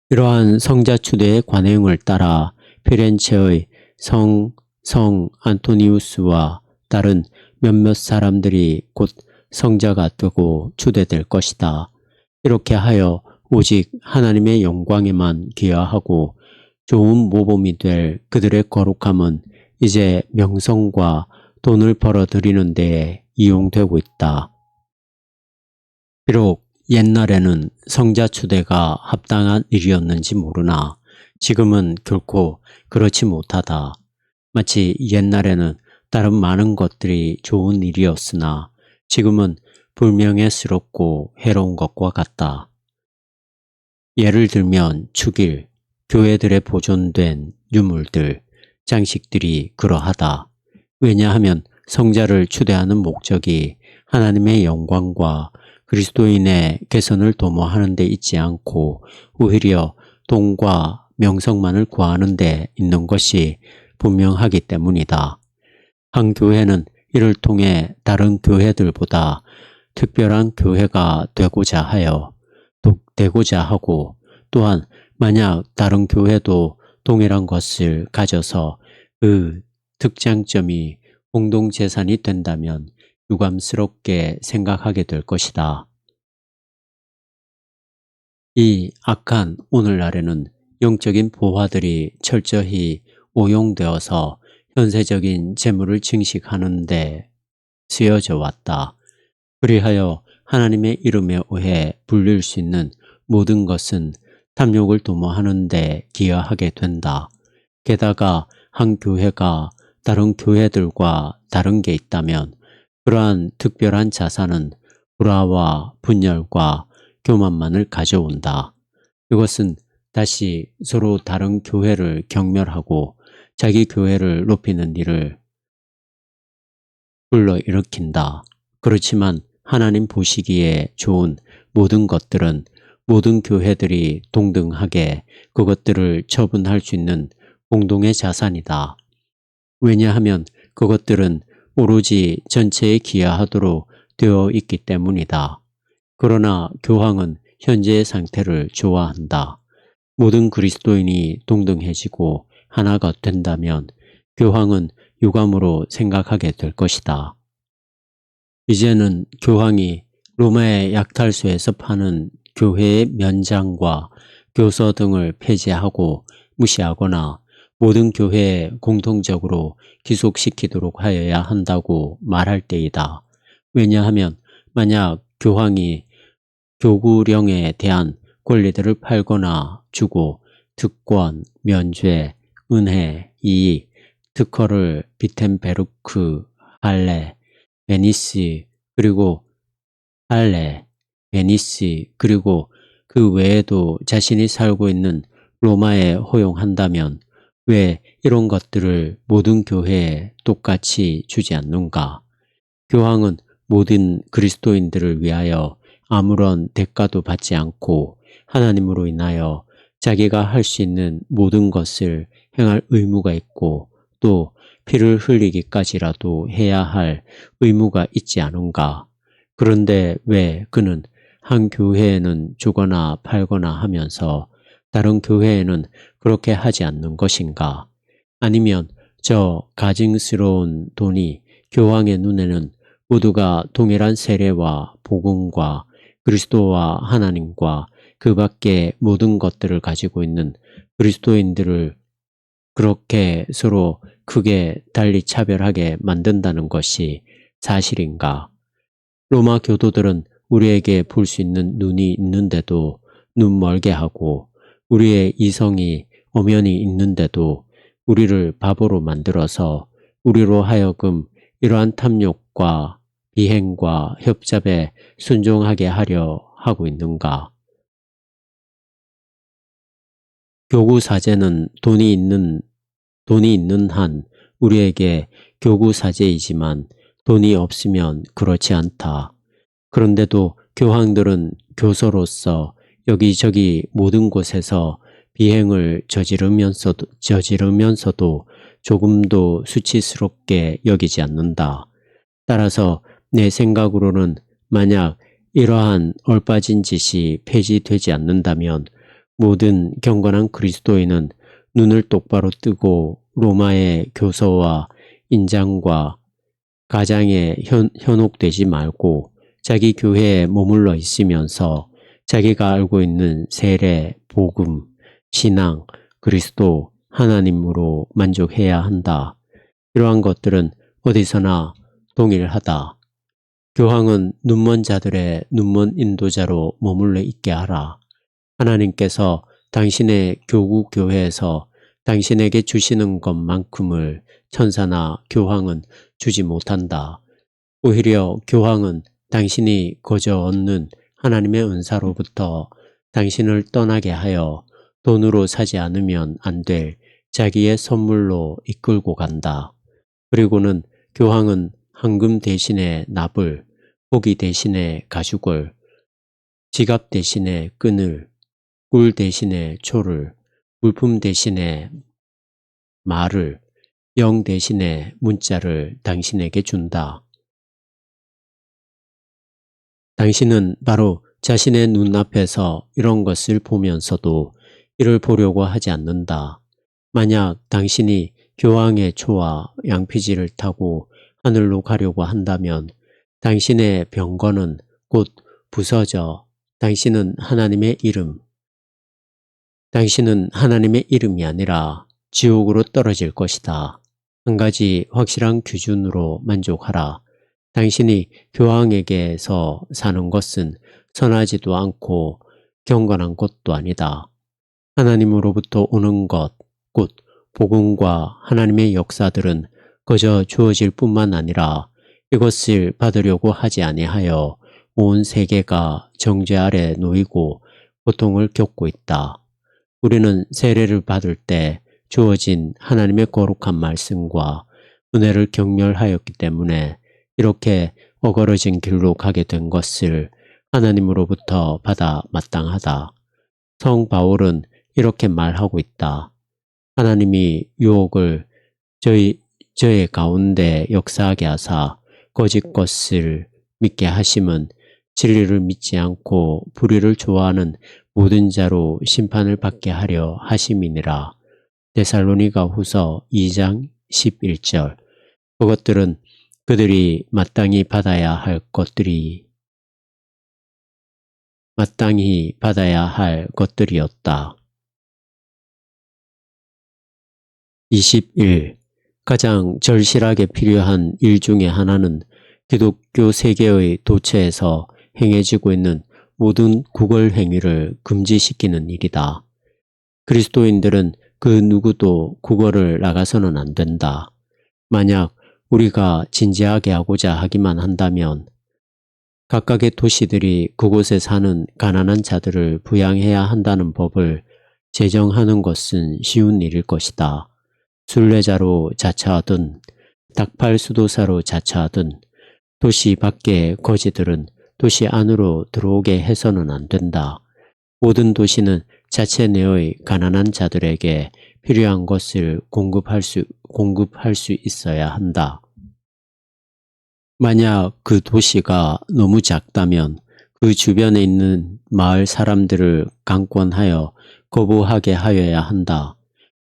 이러한 성자 추대의 관행을 따라 피렌체의 성 안토니우스와 다른 몇몇 사람들이 곧 성자가 되고 추대될 것이다. 이렇게 하여 오직 하나님의 영광에만 기여하고 좋은 모범이 될 그들의 거룩함은 이제 명성과 돈을 벌어들이는 데에 이용되고 있다. 비록 옛날에는 성자 추대가 합당한 일이었는지 모르나 지금은 결코 그렇지 못하다. 마치 옛날에는 다른 많은 것들이 좋은 일이었으나 지금은 불명예스럽고 해로운 것과 같다. 예를 들면 축일, 교회들에 보존된 유물들, 장식들이 그러하다. 왜냐하면 성자를 추대하는 목적이 하나님의 영광과 그리스도인의 개선을 도모하는 데 있지 않고 오히려 돈과 명성만을 구하는 데 있는 것이 분명하기 때문이다. 한 교회는 이를 통해 다른 교회들보다 특별한 교회가 되고자 하고, 또한 만약 다른 교회도 동일한 것을 가져서 그 특장점이 공동재산이 된다면 유감스럽게 생각하게 될 것이다. 이 악한 오늘날에는 영적인 보화들이 철저히 오용되어서 현세적인 재물을 증식하는 데 쓰여져 왔다. 그리하여 하나님의 이름에 의해 불릴 수 있는 모든 것은 탐욕을 도모하는 데 기여하게 된다. 게다가 한 교회가 다른 교회들과 다른 게 있다면 그러한 특별한 자산은 불화와 분열과 교만만을 가져온다. 이것은 다시 서로 다른 교회를 경멸하고 자기 교회를 높이는 일을 불러일으킨다. 그렇지만 하나님 보시기에 좋은 모든 것들은 모든 교회들이 동등하게 그것들을 처분할 수 있는 공동의 자산이다. 왜냐하면 그것들은 오로지 전체에 기여하도록 되어 있기 때문이다. 그러나 교황은 현재의 상태를 좋아한다. 모든 그리스도인이 동등해지고 하나가 된다면 교황은 유감으로 생각하게 될 것이다. 이제는 교황이 로마의 약탈소에서 파는 교회의 면장과 교서 등을 폐지하고 무시하거나 모든 교회에 공통적으로 기속시키도록 하여야 한다고 말할 때이다. 왜냐하면 만약 교황이 교구령에 대한 권리들을 팔거나 주고 특권, 면죄, 은혜, 이익, 특허를 비텐베르크, 할레, 베니스, 그리고 할레, 베니스, 그리고 그 외에도 자신이 살고 있는 로마에 허용한다면 왜 이런 것들을 모든 교회에 똑같이 주지 않는가? 교황은 모든 그리스도인들을 위하여 아무런 대가도 받지 않고 하나님으로 인하여 자기가 할 수 있는 모든 것을 행할 의무가 있고 또 피를 흘리기까지라도 해야 할 의무가 있지 않은가? 그런데 왜 그는 한 교회에는 주거나 팔거나 하면서 다른 교회에는 그렇게 하지 않는 것인가? 아니면 저 가증스러운 돈이 교황의 눈에는 모두가 동일한 세례와 복음과 그리스도와 하나님과 그 밖의 모든 것들을 가지고 있는 그리스도인들을 그렇게 서로 크게 달리 차별하게 만든다는 것이 사실인가? 로마 교도들은 우리에게 볼 수 있는 눈이 있는데도 눈 멀게 하고 우리의 이성이 엄연히 있는데도 우리를 바보로 만들어서 우리로 하여금 이러한 탐욕과 비행과 협잡에 순종하게 하려 하고 있는가? 교구 사제는 돈이 있는 한 우리에게 교구 사제이지만 돈이 없으면 그렇지 않다. 그런데도 교황들은 교서로서 여기저기 모든 곳에서 비행을 저지르면서도 조금도 수치스럽게 여기지 않는다. 따라서 내 생각으로는 만약 이러한 얼빠진 짓이 폐지되지 않는다면 모든 경건한 그리스도인은 눈을 똑바로 뜨고 로마의 교서와 인장과 가장에 현혹되지 말고 자기 교회에 머물러 있으면서 자기가 알고 있는 세례, 복음, 신앙, 그리스도, 하나님으로 만족해야 한다. 이러한 것들은 어디서나 동일하다. 교황은 눈먼 자들의 눈먼 인도자로 머물러 있게 하라. 하나님께서 당신의 교구 교회에서 당신에게 주시는 것만큼을 천사나 교황은 주지 못한다. 오히려 교황은 당신이 거저 얻는 하나님의 은사로부터 당신을 떠나게 하여 돈으로 사지 않으면 안 될 자기의 선물로 이끌고 간다. 그리고는 교황은 황금 대신에 납을, 고기 대신에 가죽을, 지갑 대신에 끈을, 꿀 대신에 초를, 물품 대신에 말을, 영 대신에 문자를 당신에게 준다. 당신은 바로 자신의 눈앞에서 이런 것을 보면서도 이를 보려고 하지 않는다. 만약 당신이 교황의 초와 양피지를 타고 하늘로 가려고 한다면 당신의 병거는 곧 부서져 당신은 하나님의 이름이 아니라 지옥으로 떨어질 것이다. 한 가지 확실한 기준으로 만족하라. 당신이 교황에게서 사는 것은 선하지도 않고 경건한 것도 아니다. 하나님으로부터 오는 것, 곧 복음과 하나님의 역사들은 그저 주어질 뿐만 아니라 이것을 받으려고 하지 아니하여 온 세계가 정죄 아래 놓이고 고통을 겪고 있다. 우리는 세례를 받을 때 주어진 하나님의 거룩한 말씀과 은혜를 경멸하였기 때문에 이렇게 어그러진 길로 가게 된 것을 하나님으로부터 받아 마땅하다. 성 바울은 이렇게 말하고 있다. 하나님이 유혹을 저의 가운데 역사하게 하사 거짓 것을 믿게 하심은 진리를 믿지 않고 불의를 좋아하는 모든 자로 심판을 받게 하려 하심이니라. 데살로니가 후서 2장 11절. 그것들은 그들이 마땅히 받아야 할 것들이었다. 21. 가장 절실하게 필요한 일 중에 하나는 기독교 세계의 도처에서 행해지고 있는 모든 구걸 행위를 금지시키는 일이다. 그리스도인들은 그 누구도 구걸을 나가서는 안 된다. 만약 우리가 진지하게 하고자 하기만 한다면 각각의 도시들이 그곳에 사는 가난한 자들을 부양해야 한다는 법을 제정하는 것은 쉬운 일일 것이다. 순례자로 자처하든 닭팔 수도사로 자처하든 도시 밖의 거지들은 도시 안으로 들어오게 해서는 안 된다. 모든 도시는 자체 내의 가난한 자들에게 필요한 것을 공급할 수 있어야 한다. 만약 그 도시가 너무 작다면 그 주변에 있는 마을 사람들을 강권하여 거부하게 하여야 한다.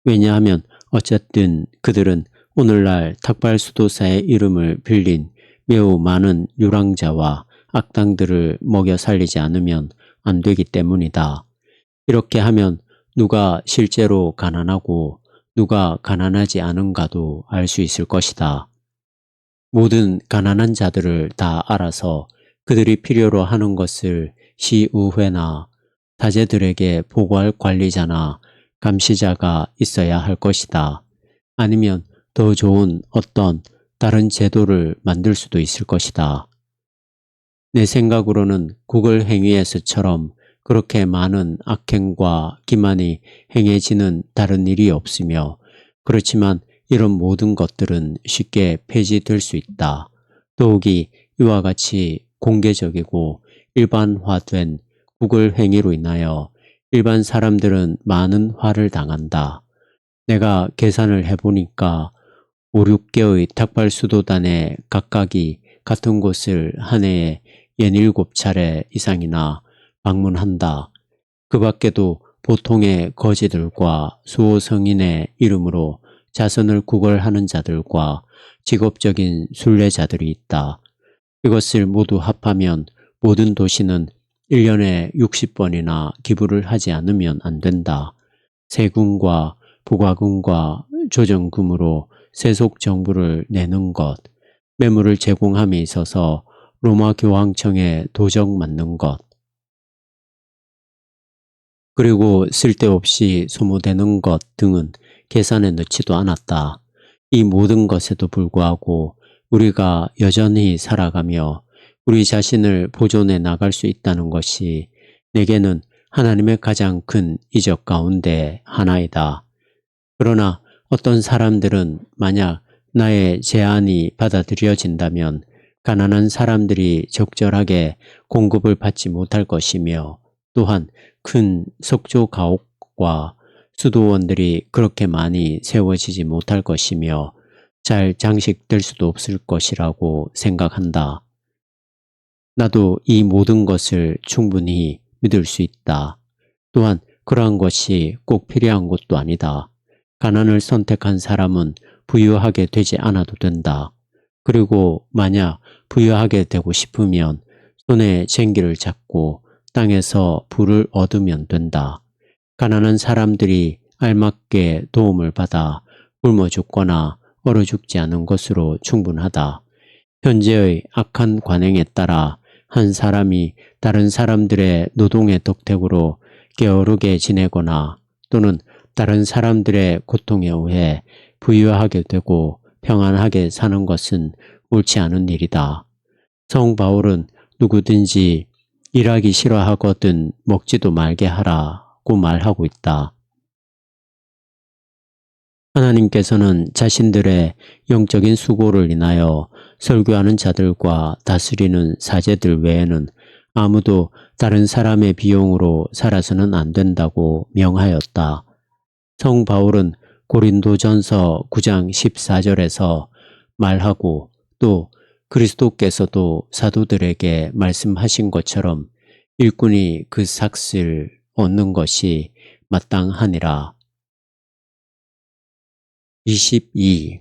왜냐하면 어쨌든 그들은 오늘날 탁발 수도사의 이름을 빌린 매우 많은 유랑자와 악당들을 먹여 살리지 않으면 안 되기 때문이다. 이렇게 하면 누가 실제로 가난하고 누가 가난하지 않은가도 알 수 있을 것이다. 모든 가난한 자들을 다 알아서 그들이 필요로 하는 것을 시의회나 사제들에게 보고할 관리자나 감시자가 있어야 할 것이다. 아니면 더 좋은 어떤 다른 제도를 만들 수도 있을 것이다. 내 생각으로는 구걸 행위에서처럼 그렇게 많은 악행과 기만이 행해지는 다른 일이 없으며 그렇지만 이런 모든 것들은 쉽게 폐지될 수 있다. 더욱이 이와 같이 공개적이고 일반화된 구걸 행위로 인하여 일반 사람들은 많은 화를 당한다. 내가 계산을 해보니까 5, 6개의 탁발 수도단에 각각이 같은 곳을 한 해에 67차례 이상이나 방문한다. 그 밖에도 보통의 거지들과 수호 성인의 이름으로 자선을 구걸하는 자들과 직업적인 순례자들이 있다. 이것을 모두 합하면 모든 도시는 1년에 60번이나 기부를 하지 않으면 안 된다. 세금과 부과금과 조정금으로 세속 정부를 내는 것, 매물을 제공함에 있어서 로마 교황청에 도적 맞는 것, 그리고 쓸데없이 소모되는 것 등은 계산에 넣지도 않았다. 이 모든 것에도 불구하고 우리가 여전히 살아가며 우리 자신을 보존해 나갈 수 있다는 것이 내게는 하나님의 가장 큰 이적 가운데 하나이다. 그러나 어떤 사람들은 만약 나의 제안이 받아들여진다면 가난한 사람들이 적절하게 공급을 받지 못할 것이며 또한 큰 석조 가옥과 수도원들이 그렇게 많이 세워지지 못할 것이며 잘 장식될 수도 없을 것이라고 생각한다. 나도 이 모든 것을 충분히 믿을 수 있다. 또한 그러한 것이 꼭 필요한 것도 아니다. 가난을 선택한 사람은 부유하게 되지 않아도 된다. 그리고 만약 부유하게 되고 싶으면 손에 쟁기를 잡고 땅에서 불을 얻으면 된다. 가난한 사람들이 알맞게 도움을 받아 굶어 죽거나 얼어 죽지 않은 것으로 충분하다. 현재의 악한 관행에 따라 한 사람이 다른 사람들의 노동의 덕택으로 게으르게 지내거나 또는 다른 사람들의 고통에 의해 부유하게 되고 평안하게 사는 것은 옳지 않은 일이다. 성 바울은 누구든지 일하기 싫어하거든 먹지도 말게 하라고 말하고 있다. 하나님께서는 자신들의 영적인 수고를 인하여 설교하는 자들과 다스리는 사제들 외에는 아무도 다른 사람의 비용으로 살아서는 안 된다고 명하였다. 성 바울은 고린도전서 9장 14절에서 말하고 또 그리스도께서도 사도들에게 말씀하신 것처럼 일꾼이 그 삭을 얻는 것이 마땅하니라. 22.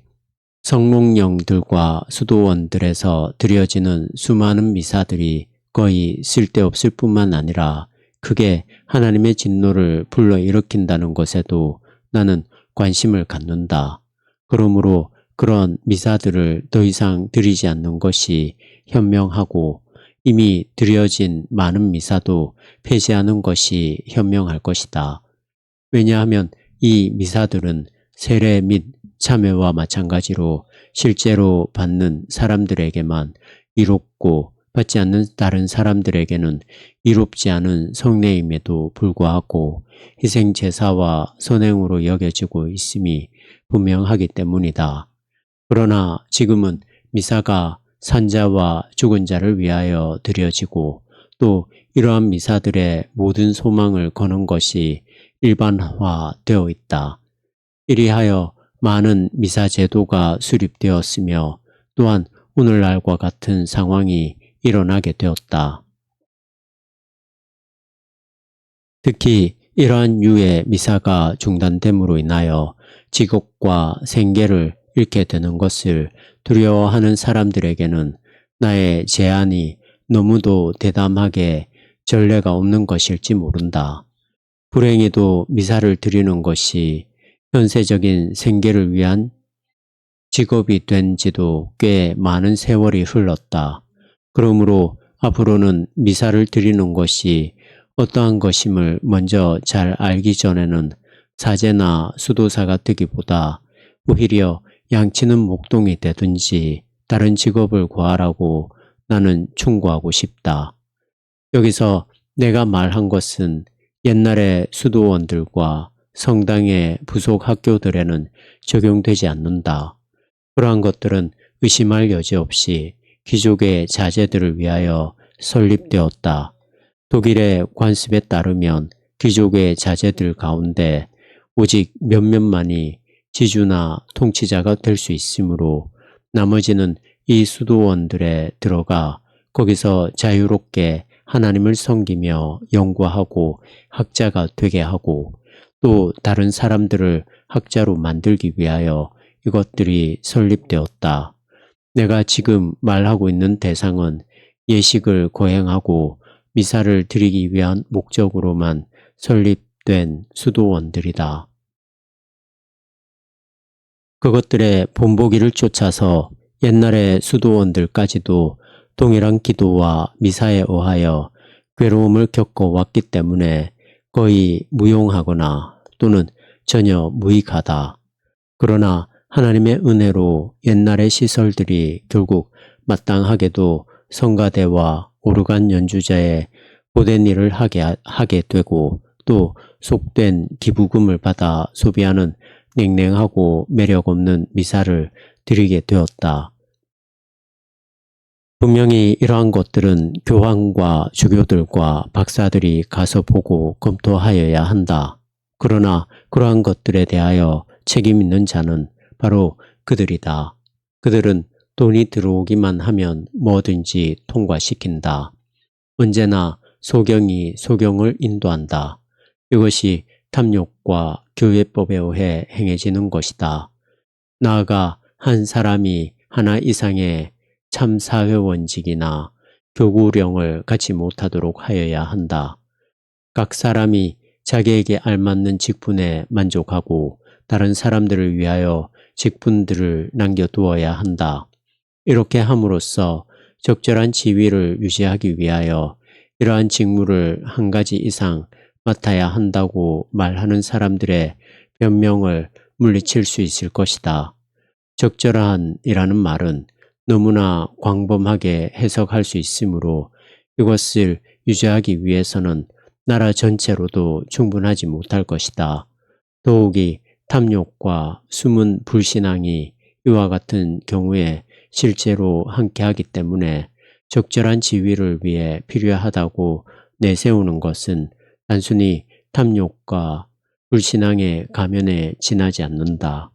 성록령들과 수도원들에서 드려지는 수많은 미사들이 거의 쓸데없을 뿐만 아니라 크게 하나님의 진노를 불러일으킨다는 것에도 나는 관심을 갖는다. 그러므로 그런 미사들을 더 이상 드리지 않는 것이 현명하고 이미 드려진 많은 미사도 폐지하는 것이 현명할 것이다. 왜냐하면 이 미사들은 세례 및 참회와 마찬가지로 실제로 받는 사람들에게만 이롭고 받지 않는 다른 사람들에게는 이롭지 않은 성례임에도 불구하고 희생제사와 선행으로 여겨지고 있음이 분명하기 때문이다. 그러나 지금은 미사가 산자와 죽은 자를 위하여 드려지고 또 이러한 미사들의 모든 소망을 거는 것이 일반화되어 있다. 이리하여 많은 미사 제도가 수립되었으며 또한 오늘날과 같은 상황이 일어나게 되었다. 특히 이러한 유의 미사가 중단됨으로 인하여 직업과 생계를 잃게 되는 것을 두려워하는 사람들에게는 나의 제안이 너무도 대담하게 전례가 없는 것일지 모른다. 불행히도 미사를 드리는 것이 현세적인 생계를 위한 직업이 된 지도 꽤 많은 세월이 흘렀다. 그러므로 앞으로는 미사를 드리는 것이 어떠한 것임을 먼저 잘 알기 전에는 사제나 수도사가 되기보다 오히려 양치는 목동이 되든지 다른 직업을 구하라고 나는 충고하고 싶다. 여기서 내가 말한 것은 옛날의 수도원들과 성당의 부속 학교들에는 적용되지 않는다. 그러한 것들은 의심할 여지 없이 귀족의 자제들을 위하여 설립되었다. 독일의 관습에 따르면 귀족의 자제들 가운데 오직 몇몇만이 지주나 통치자가 될 수 있으므로 나머지는 이 수도원들에 들어가 거기서 자유롭게 하나님을 섬기며 연구하고 학자가 되게 하고 또 다른 사람들을 학자로 만들기 위하여 이것들이 설립되었다. 내가 지금 말하고 있는 대상은 예식을 거행하고 미사를 드리기 위한 목적으로만 설립된 수도원들이다. 그것들의 본보기를 쫓아서 옛날의 수도원들까지도 동일한 기도와 미사에 의하여 괴로움을 겪어왔기 때문에 거의 무용하거나 또는 전혀 무익하다. 그러나 하나님의 은혜로 옛날의 시설들이 결국 마땅하게도 성가대와 오르간 연주자의 보된 일을 하게 되고 또 속된 기부금을 받아 소비하는 냉랭하고 매력 없는 미사를 드리게 되었다. 분명히 이러한 것들은 교황과 주교들과 박사들이 가서 보고 검토하여야 한다. 그러나 그러한 것들에 대하여 책임 있는 자는 바로 그들이다. 그들은 돈이 들어오기만 하면 뭐든지 통과시킨다. 언제나 소경이 소경을 인도한다. 이것이 탐욕과 교회법에 의해 행해지는 것이다. 나아가 한 사람이 하나 이상의 참사회원직이나 교구령을 갖지 못하도록 하여야 한다. 각 사람이 자기에게 알맞는 직분에 만족하고 다른 사람들을 위하여 직분들을 남겨두어야 한다. 이렇게 함으로써 적절한 지위를 유지하기 위하여 이러한 직무를 한 가지 이상 맡아야 한다고 말하는 사람들의 변명을 물리칠 수 있을 것이다. 적절한이라는 말은 너무나 광범하게 해석할 수 있으므로 이것을 유지하기 위해서는 나라 전체로도 충분하지 못할 것이다. 더욱이 탐욕과 숨은 불신앙이 이와 같은 경우에 실제로 함께하기 때문에 적절한 지위를 위해 필요하다고 내세우는 것은 단순히 탐욕과 불신앙의 가면에 지나지 않는다.